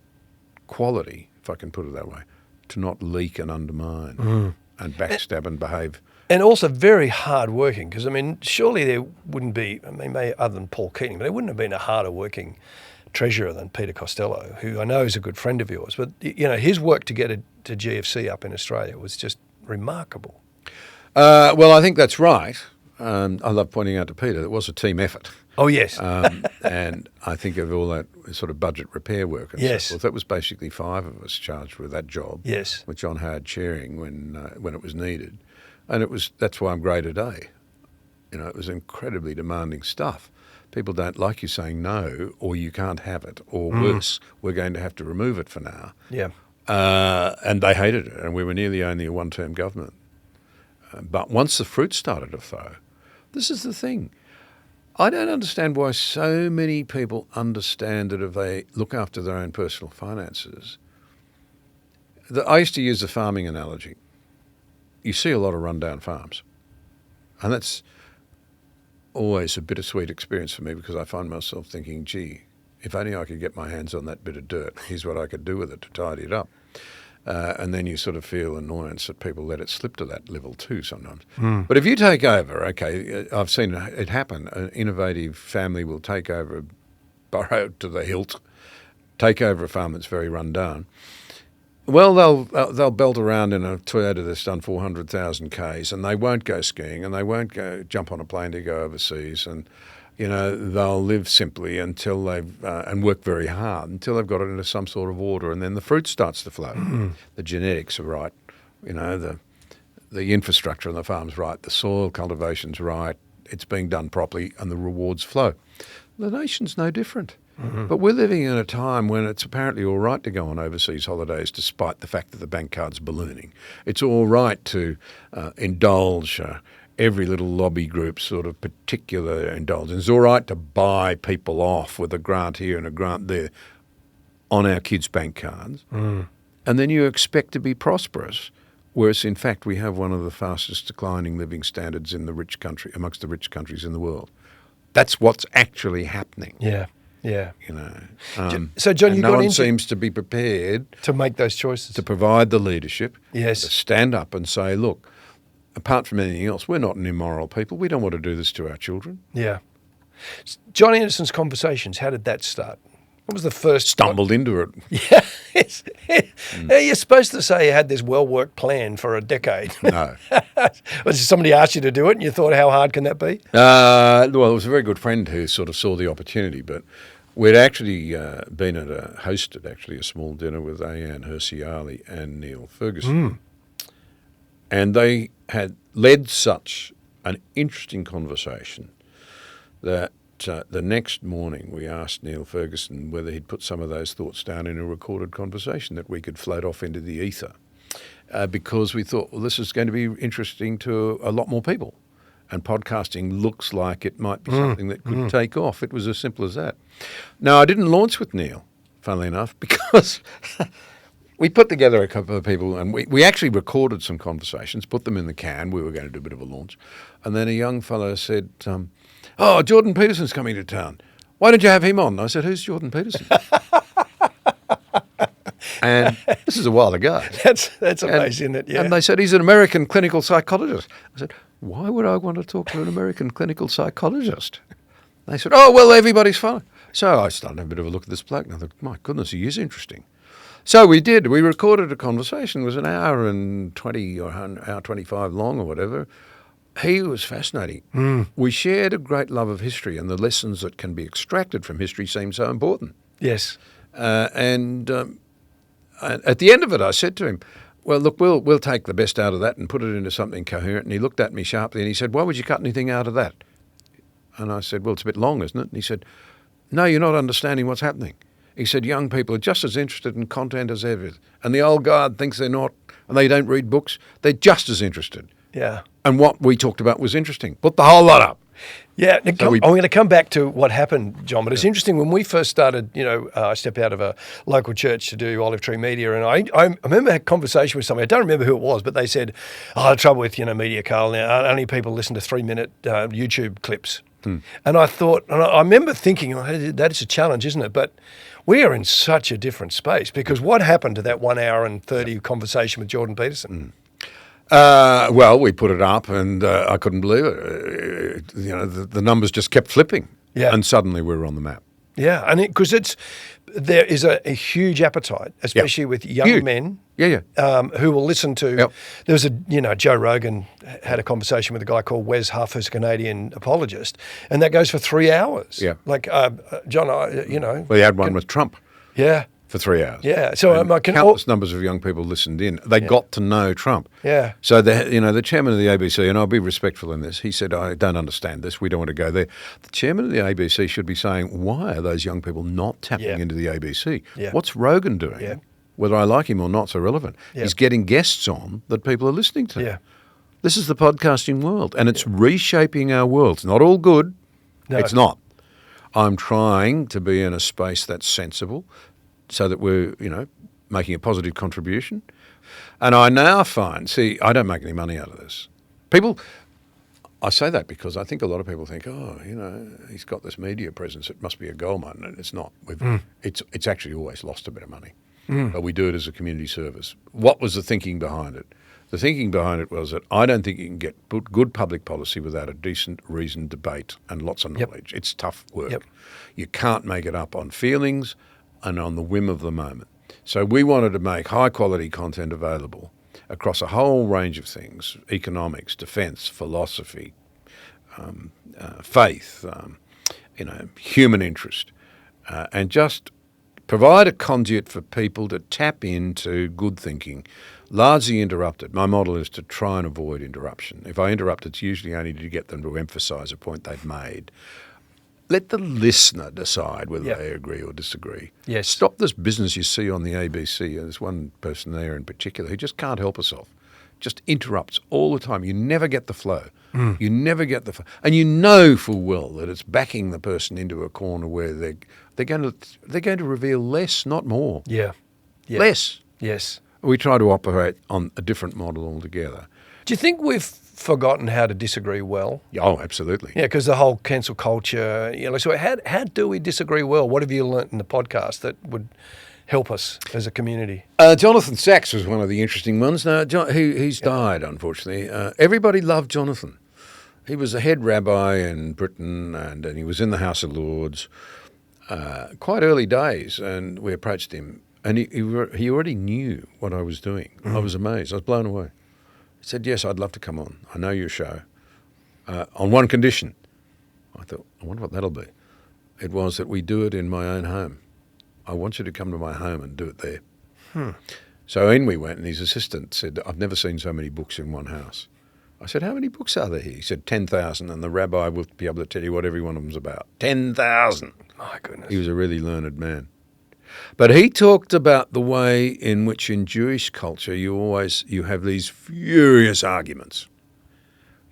quality, if I can put it that way, to not leak and undermine and backstab and behave. And also very hard working, because, I mean, surely there wouldn't be, I mean, maybe other than Paul Keating, but there wouldn't have been a harder working treasurer than Peter Costello, who I know is a good friend of yours. But, you know, his work to get it to GFC up in Australia was just remarkable. Well, I think that's right. I love pointing out to Peter, it was a team effort. Oh, yes. And I think of all that sort of budget repair work and so forth. That was basically 5 of us charged with that job. Yes. With John Howard chairing when it was needed. And that's why I'm graded A. You know, it was incredibly demanding stuff. People don't like you saying no, or you can't have it, or worse, we're going to have to remove it for now. Yeah. And they hated it, and we were nearly only a one-term government. But once the fruit started to flow, this is the thing. I don't understand why so many people understand that if they look after their own personal finances. I used to use the farming analogy. You see a lot of rundown farms. And that's always a bittersweet experience for me because I find myself thinking, gee, if only I could get my hands on that bit of dirt, here's what I could do with it to tidy it up. And then you sort of feel annoyance that people let it slip to that level too sometimes. But if you take over, okay, I've seen it happen. An innovative family will take over a burrow to the hilt, take over a farm that's very run down. Well, they'll belt around in a Toyota that's done 400,000 Ks, and they won't go skiing, and they won't go jump on a plane to go overseas, and you know they'll live simply until they've and work very hard until they've got it into some sort of order, and then the fruit starts to flow. The genetics are right, you know, the infrastructure on the farm's right, the soil cultivation's right, it's being done properly, and the rewards flow. The nation's no different. But we're living in a time when it's apparently all right to go on overseas holidays despite the fact that the bank card's ballooning. It's all right to indulge every little lobby group's sort of particular indulgence. It's all right to buy people off with a grant here and a grant there on our kids' bank cards. And then you expect to be prosperous, whereas in fact we have one of the fastest declining living standards in the rich country, amongst the rich countries in the world. That's what's actually happening. Yeah. Yeah. You know. So, John, no one seems to be prepared to make those choices, to provide the leadership, yes, to stand up and say, look, apart from anything else, we're not an immoral people. We don't want to do this to our children. Yeah. John Anderson's Conversations, how did that start? What was the first... Stumbled into it. Yeah. You're supposed to say you had this well-worked plan for a decade. No. Was somebody asked you to do it and you thought, how hard can that be? Well, it was a very good friend who sort of saw the opportunity, but we'd actually hosted a small dinner with Ayaan Hirsi Ali and Neil Ferguson. And they had led such an interesting conversation that the next morning we asked Neil Ferguson whether he'd put some of those thoughts down in a recorded conversation that we could float off into the ether. because we thought, well, this is going to be interesting to a lot more people. And podcasting looks like it might be something that could take off. It was as simple as that. Now, I didn't launch with Neil, funnily enough, because we put together a couple of people and we actually recorded some conversations, put them in the can. We were going to do a bit of a launch. And then a young fellow said, oh, Jordan Peterson's coming to town. Why don't you have him on? And I said, who's Jordan Peterson? And this is a while ago. That's amazing, isn't it? Yeah. And they said, he's an American clinical psychologist. I said, why would I want to talk to an American clinical psychologist? They said, oh, well, everybody's fine. So I started to have a bit of a look at this bloke, and I thought, my goodness, he is interesting. So we did. We recorded a conversation. It was an hour and 20 or an hour 25 long or whatever. He was fascinating. We shared a great love of history, and the lessons that can be extracted from history seem so important. Yes. And at the end of it, I said to him, well, look, we'll take the best out of that and put it into something coherent. And he looked at me sharply and he said, why would you cut anything out of that? And I said, well, it's a bit long, isn't it? And he said, no, you're not understanding what's happening. He said, young people are just as interested in content as ever. And the old guard thinks they're not, and they don't read books. They're just as interested. Yeah. And what we talked about was interesting. Put the whole lot up. Yeah, I'm going to come back to what happened, John, but it's interesting when we first started, I stepped out of a local church to do Olive Tree Media, and I remember a conversation with somebody, I don't remember who it was, but they said, the trouble with, media, Karl, now only people listen to 3-minute YouTube clips. And I thought, and I remember thinking, that is a challenge, isn't it? But we are in such a different space, because what happened to that 1 hour and 30 conversation with Jordan Peterson? Well, we put it up, and I couldn't believe it. The numbers just kept flipping, and suddenly we were on the map. Yeah, and because there is a huge appetite, especially with young men, who will listen to. Yep. There was Joe Rogan had a conversation with a guy called Wes Huff, who's a Canadian apologist, and that goes for 3 hours. Yeah, like John, Well, he had one with Trump. Yeah. For 3 hours. Yeah. So countless numbers of young people listened in. They got to know Trump. Yeah. So the chairman of the ABC, and I'll be respectful in this, he said, I don't understand this. We don't want to go there. The chairman of the ABC should be saying, why are those young people not tapping into the ABC? Yeah. What's Rogan doing? Yeah. Whether I like him or not is irrelevant. Yeah. He's getting guests on that people are listening to. Yeah. This is the podcasting world, and it's reshaping our world. It's not all good. No. It's not. I'm trying to be in a space that's sensible, so that we're, making a positive contribution. And I now find, I don't make any money out of this. I say that because I think a lot of people think, he's got this media presence, it must be a goldmine, and it's not. It's actually always lost a bit of money. But we do it as a community service. What was the thinking behind it? The thinking behind it was that I don't think you can get good public policy without a decent, reasoned debate and lots of knowledge. It's tough work. Yep. You can't make it up on feelings and on the whim of the moment. So we wanted to make high-quality content available across a whole range of things: economics, defence, philosophy, faith, human interest, and just provide a conduit for people to tap into good thinking, largely interrupted. My model is to try and avoid interruption. If I interrupt, it's usually only to get them to emphasise a point they've made. Let the listener decide whether they agree or disagree. Yes. Stop this business you see on the ABC. There's one person there in particular who just can't help herself. Just interrupts all the time. You never get the flow. You never get the flow. And you know full well that it's backing the person into a corner where they're going to reveal less, not more. Yeah. Less. Yes. We try to operate on a different model altogether. Do you think we've forgotten how to disagree well? Oh, absolutely. Yeah, because the whole cancel culture. So how do we disagree well? What have you learnt in the podcast that would help us as a community? Jonathan Sachs was one of the interesting ones. Now, he's died, unfortunately. Everybody loved Jonathan. He was the head rabbi in Britain, and he was in the House of Lords quite early days, and we approached him, and he already knew what I was doing. I was amazed. I was blown away. He said, yes, I'd love to come on. I know your show. On one condition. I thought, I wonder what that'll be. It was that we do it in my own home. I want you to come to my home and do it there. So in we went, and his assistant said, I've never seen so many books in one house. I said, how many books are there here? He said, 10,000, and the rabbi will be able to tell you what every one of them's about. 10,000. My goodness. He was a really learned man. But he talked about the way in which in Jewish culture you have these furious arguments,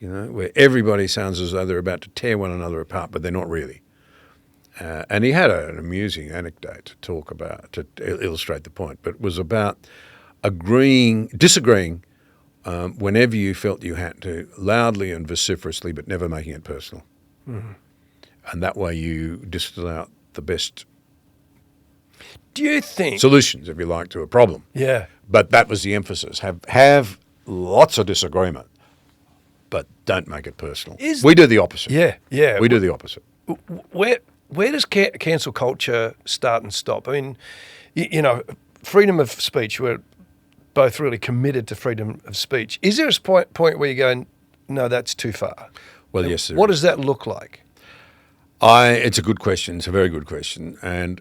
where everybody sounds as though they're about to tear one another apart, but they're not really. And he had an amusing anecdote to illustrate the point, but it was about disagreeing whenever you felt you had to, loudly and vociferously, but never making it personal. Mm-hmm. And that way you distill out the best solutions, if you like, to a problem. Yeah. But that was the emphasis. Have lots of disagreement, but don't make it personal. We do the opposite. Yeah. We do the opposite. Where does cancel culture start and stop? I mean, freedom of speech, we're both really committed to freedom of speech. Is there a point where you go, no, that's too far? Well, yes, there What is. does that look like? It's a good question. It's a very good question. And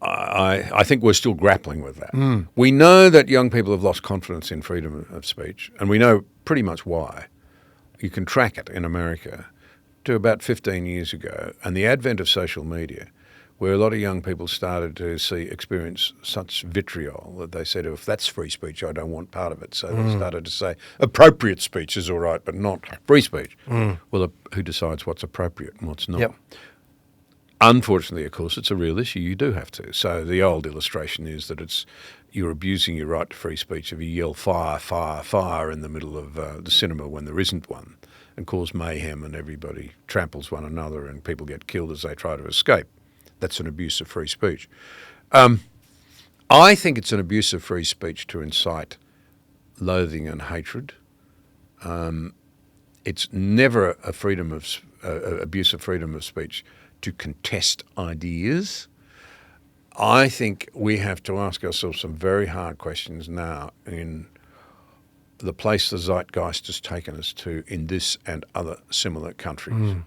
I think we're still grappling with that. Mm. We know that young people have lost confidence in freedom of speech, and we know pretty much why. You can track it in America to about 15 years ago, and the advent of social media, where a lot of young people started to experience such vitriol that they said, if that's free speech, I don't want part of it. So they started to say, appropriate speech is all right, but not free speech. Mm. Well, who decides what's appropriate and what's not? Yep. Unfortunately, of course, it's a real issue. You do have to. So the old illustration is that you're abusing your right to free speech if you yell fire, fire, fire in the middle of the cinema when there isn't one, and cause mayhem and everybody tramples one another and people get killed as they try to escape. That's an abuse of free speech. I think it's an abuse of free speech to incite loathing and hatred. It's never abuse of freedom of speech to contest ideas. I think we have to ask ourselves some very hard questions now in the place the zeitgeist has taken us to in this and other similar countries,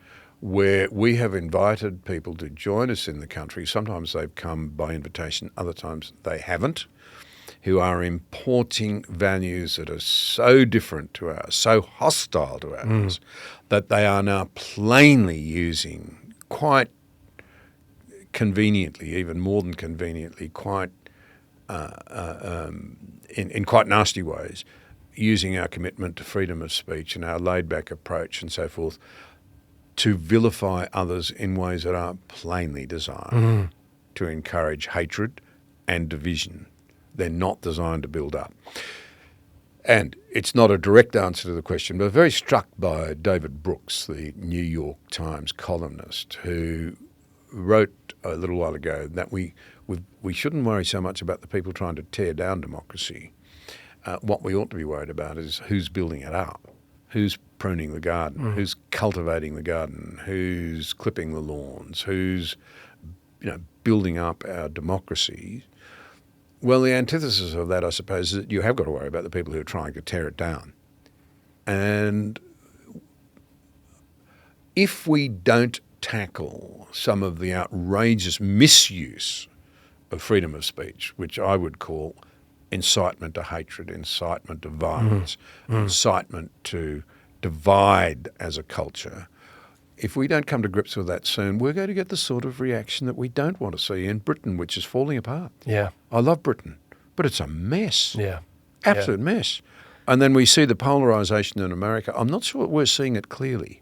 where we have invited people to join us in the country. Sometimes they've come by invitation, other times they haven't, who are importing values that are so different to ours, so hostile to ours, that they are now plainly using quite conveniently, even more than conveniently, quite in quite nasty ways, using our commitment to freedom of speech and our laid-back approach and so forth to vilify others in ways that are plainly designed to encourage hatred and division. They're not designed to build up. And it's not a direct answer to the question, but I'm very struck by David Brooks, the New York Times columnist, who wrote a little while ago that we shouldn't worry so much about the people trying to tear down democracy. What we ought to be worried about is who's building it up, who's pruning the garden, who's cultivating the garden, who's clipping the lawns, who's building up our democracy. Well, the antithesis of that, I suppose, is that you have got to worry about the people who are trying to tear it down. And if we don't tackle some of the outrageous misuse of freedom of speech, which I would call incitement to hatred, incitement to violence, incitement to divide as a culture, if we don't come to grips with that soon, we're going to get the sort of reaction that we don't want to see in Britain, which is falling apart. Yeah. I love Britain, but it's a mess. Yeah. Absolute mess. And then we see the polarisation in America. I'm not sure we're seeing it clearly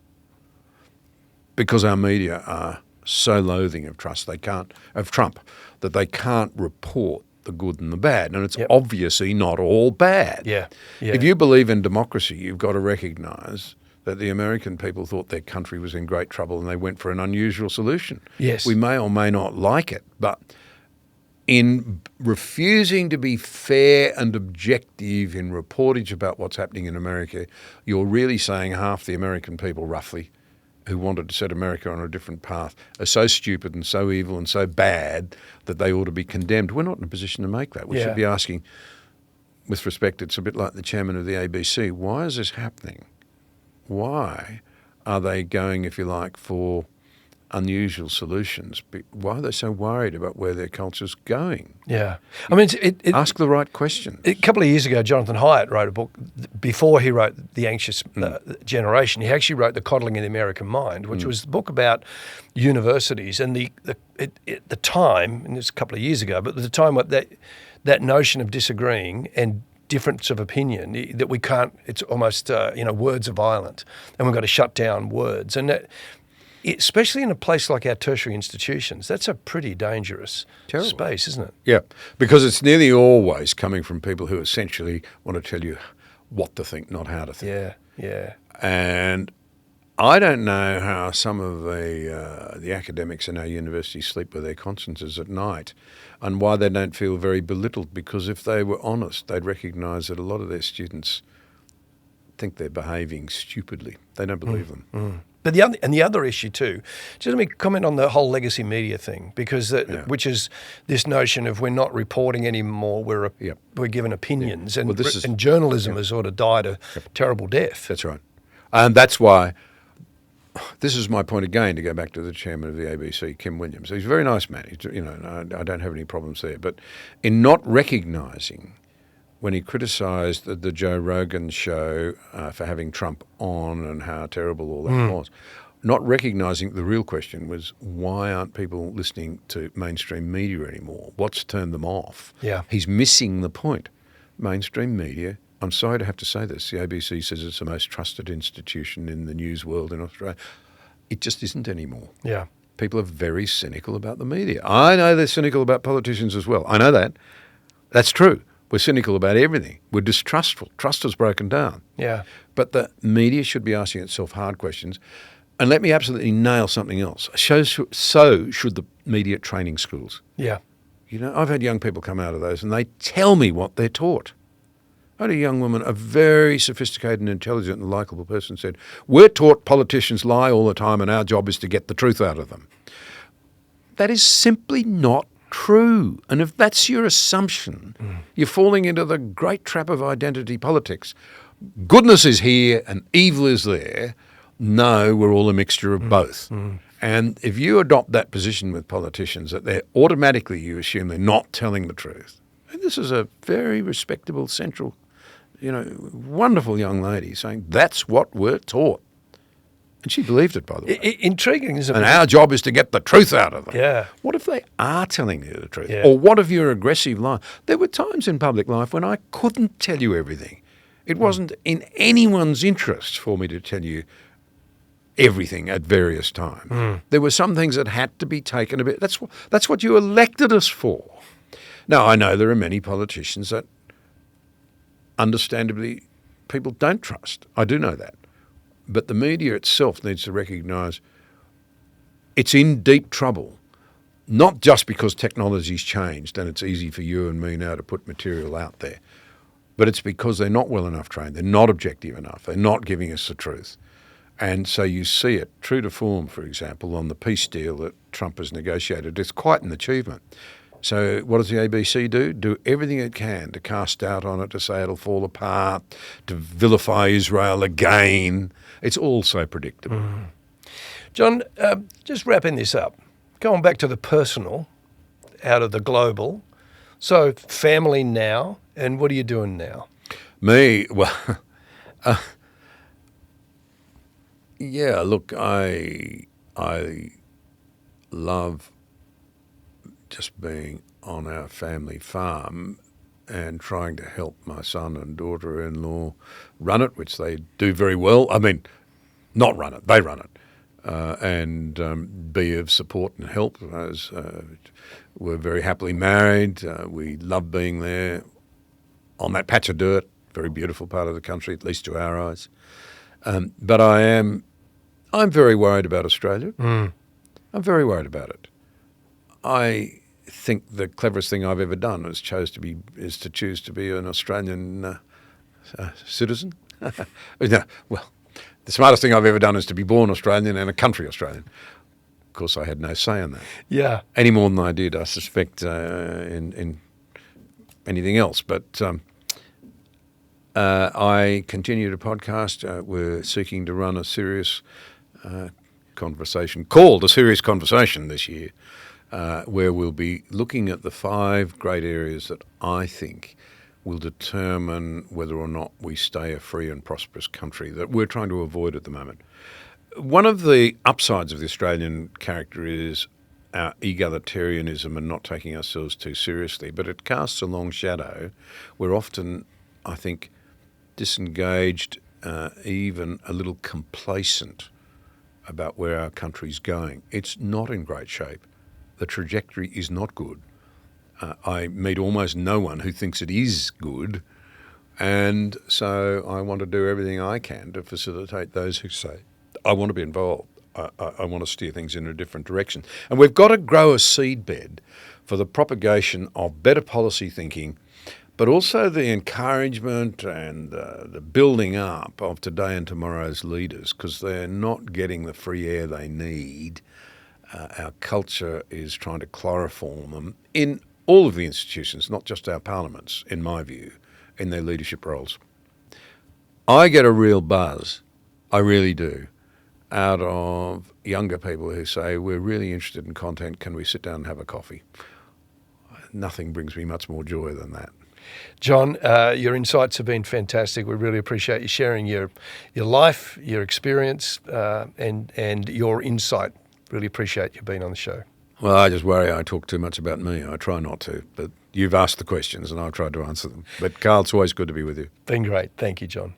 because our media are so loathing of Trump that they can't report the good and the bad. And it's obviously not all bad. Yeah. If you believe in democracy, you've got to recognise that the American people thought their country was in great trouble and they went for an unusual solution. Yes. We may or may not like it, but in refusing to be fair and objective in reportage about what's happening in America, you're really saying half the American people, roughly, who wanted to set America on a different path, are so stupid and so evil and so bad that they ought to be condemned. We're not in a position to make that. We should be asking, with respect, it's a bit like the chairman of the ABC, why is this happening? Why are they going, if you like, for unusual solutions. Why are they so worried about where their culture's going? Yeah. I mean, Ask the right questions. A couple of years ago, Jonathan Haidt wrote a book. Before he wrote The Anxious Generation, he actually wrote The Coddling of the American Mind, which was a book about universities and the time, and it's a couple of years ago, but the time that notion of disagreeing and difference of opinion, that we can't, it's almost, words are violent and we've got to shut down words. And that, especially in a place like our tertiary institutions, that's a pretty dangerous space, isn't it? Yeah, because it's nearly always coming from people who essentially want to tell you what to think, not how to think. Yeah. And I don't know how some of the academics in our universities sleep with their consciences at night, and why they don't feel very belittled, because if they were honest, they'd recognise that a lot of their students think they're behaving stupidly. They don't believe them. But the other issue too, just let me comment on the whole legacy media thing, because which is this notion of we're not reporting anymore, we're given opinions, and journalism has sort of died a terrible death. That's right, and that's why. This is my point again, to go back to the chairman of the ABC, Kim Williams. He's a very nice man. I don't have any problems there. But in not recognising, when he criticised the Joe Rogan show for having Trump on and how terrible all that was, not recognising the real question was, why aren't people listening to mainstream media anymore? What's turned them off? Yeah. He's missing the point. Mainstream media, I'm sorry to have to say this, the ABC says it's the most trusted institution in the news world in Australia. It just isn't anymore. Yeah. People are very cynical about the media. I know they're cynical about politicians as well. I know that. That's true. We're cynical about everything. We're distrustful. Trust has broken down. Yeah. But the media should be asking itself hard questions. And let me absolutely nail something else. So should the media training schools. Yeah. I've had young people come out of those and they tell me what they're taught. I had a young woman, a very sophisticated and intelligent and likeable person, said, we're taught politicians lie all the time and our job is to get the truth out of them. That is simply not true. And if that's your assumption, you're falling into the great trap of identity politics. Goodness is here and evil is there. No, we're all a mixture of both. And if you adopt that position with politicians, that they're automatically, you assume they're not telling the truth. And this is a very respectable, central, wonderful young lady saying that's what we're taught. And she believed it, by the way. Intriguing, isn't it? And our job is to get the truth out of them. Yeah. What if they are telling you the truth? Yeah. Or what if you're aggressive lying? There were times in public life when I couldn't tell you everything. It wasn't in anyone's interest for me to tell you everything at various times. There were some things that had to be taken a bit. That's what you elected us for. Now, I know there are many politicians that understandably people don't trust. I do know that. But the media itself needs to recognise it's in deep trouble, not just because technology's changed and it's easy for you and me now to put material out there, but it's because they're not well enough trained, they're not objective enough, they're not giving us the truth. And so you see it, true to form, for example, on the peace deal that Trump has negotiated. It's quite an achievement. So what does the ABC do? Do everything it can to cast doubt on it, to say it'll fall apart, to vilify Israel again. It's all so predictable. John, just wrapping this up, going back to the personal out of the global. So family now, and what are you doing now? Me, well, yeah, look, I love just being on our family farm and trying to help my son and daughter-in-law run it, which they do very well. I mean, not run it, they run it, and be of support and help. As we're very happily married. We love being there on that patch of dirt, very beautiful part of the country, at least to our eyes. But I'm very worried about Australia. I'm very worried about it. I think the cleverest thing I've ever done is to choose to be an Australian citizen. No, well, the smartest thing I've ever done is to be born Australian and a country Australian. Of course, I had no say in that. Yeah. Any more than I did, I suspect, in anything else. But I continue to podcast. We're seeking to run a serious conversation called A Serious Conversation this year, where we'll be looking at the 5 great areas that I think will determine whether or not we stay a free and prosperous country that we're trying to avoid at the moment. One of the upsides of the Australian character is our egalitarianism and not taking ourselves too seriously, but it casts a long shadow. We're often, I think, disengaged, even a little complacent about where our country's going. It's not in great shape. The trajectory is not good. I meet almost no one who thinks it is good, and so I want to do everything I can to facilitate those who say, I want to be involved. I want to steer things in a different direction. And we've got to grow a seedbed for the propagation of better policy thinking, but also the encouragement and the building up of today and tomorrow's leaders, because they're not getting the free air they need. Our culture is trying to chloroform them in all of the institutions, not just our parliaments, in my view, in their leadership roles. I get a real buzz, I really do, out of younger people who say, we're really interested in content, can we sit down and have a coffee? Nothing brings me much more joy than that. John, your insights have been fantastic. We really appreciate you sharing your life, your experience, and your insight. Really appreciate you being on the show. Well, I just worry I talk too much about me. I try not to, but you've asked the questions and I've tried to answer them. But Karl, it's always good to be with you. Been great. Thank you, John.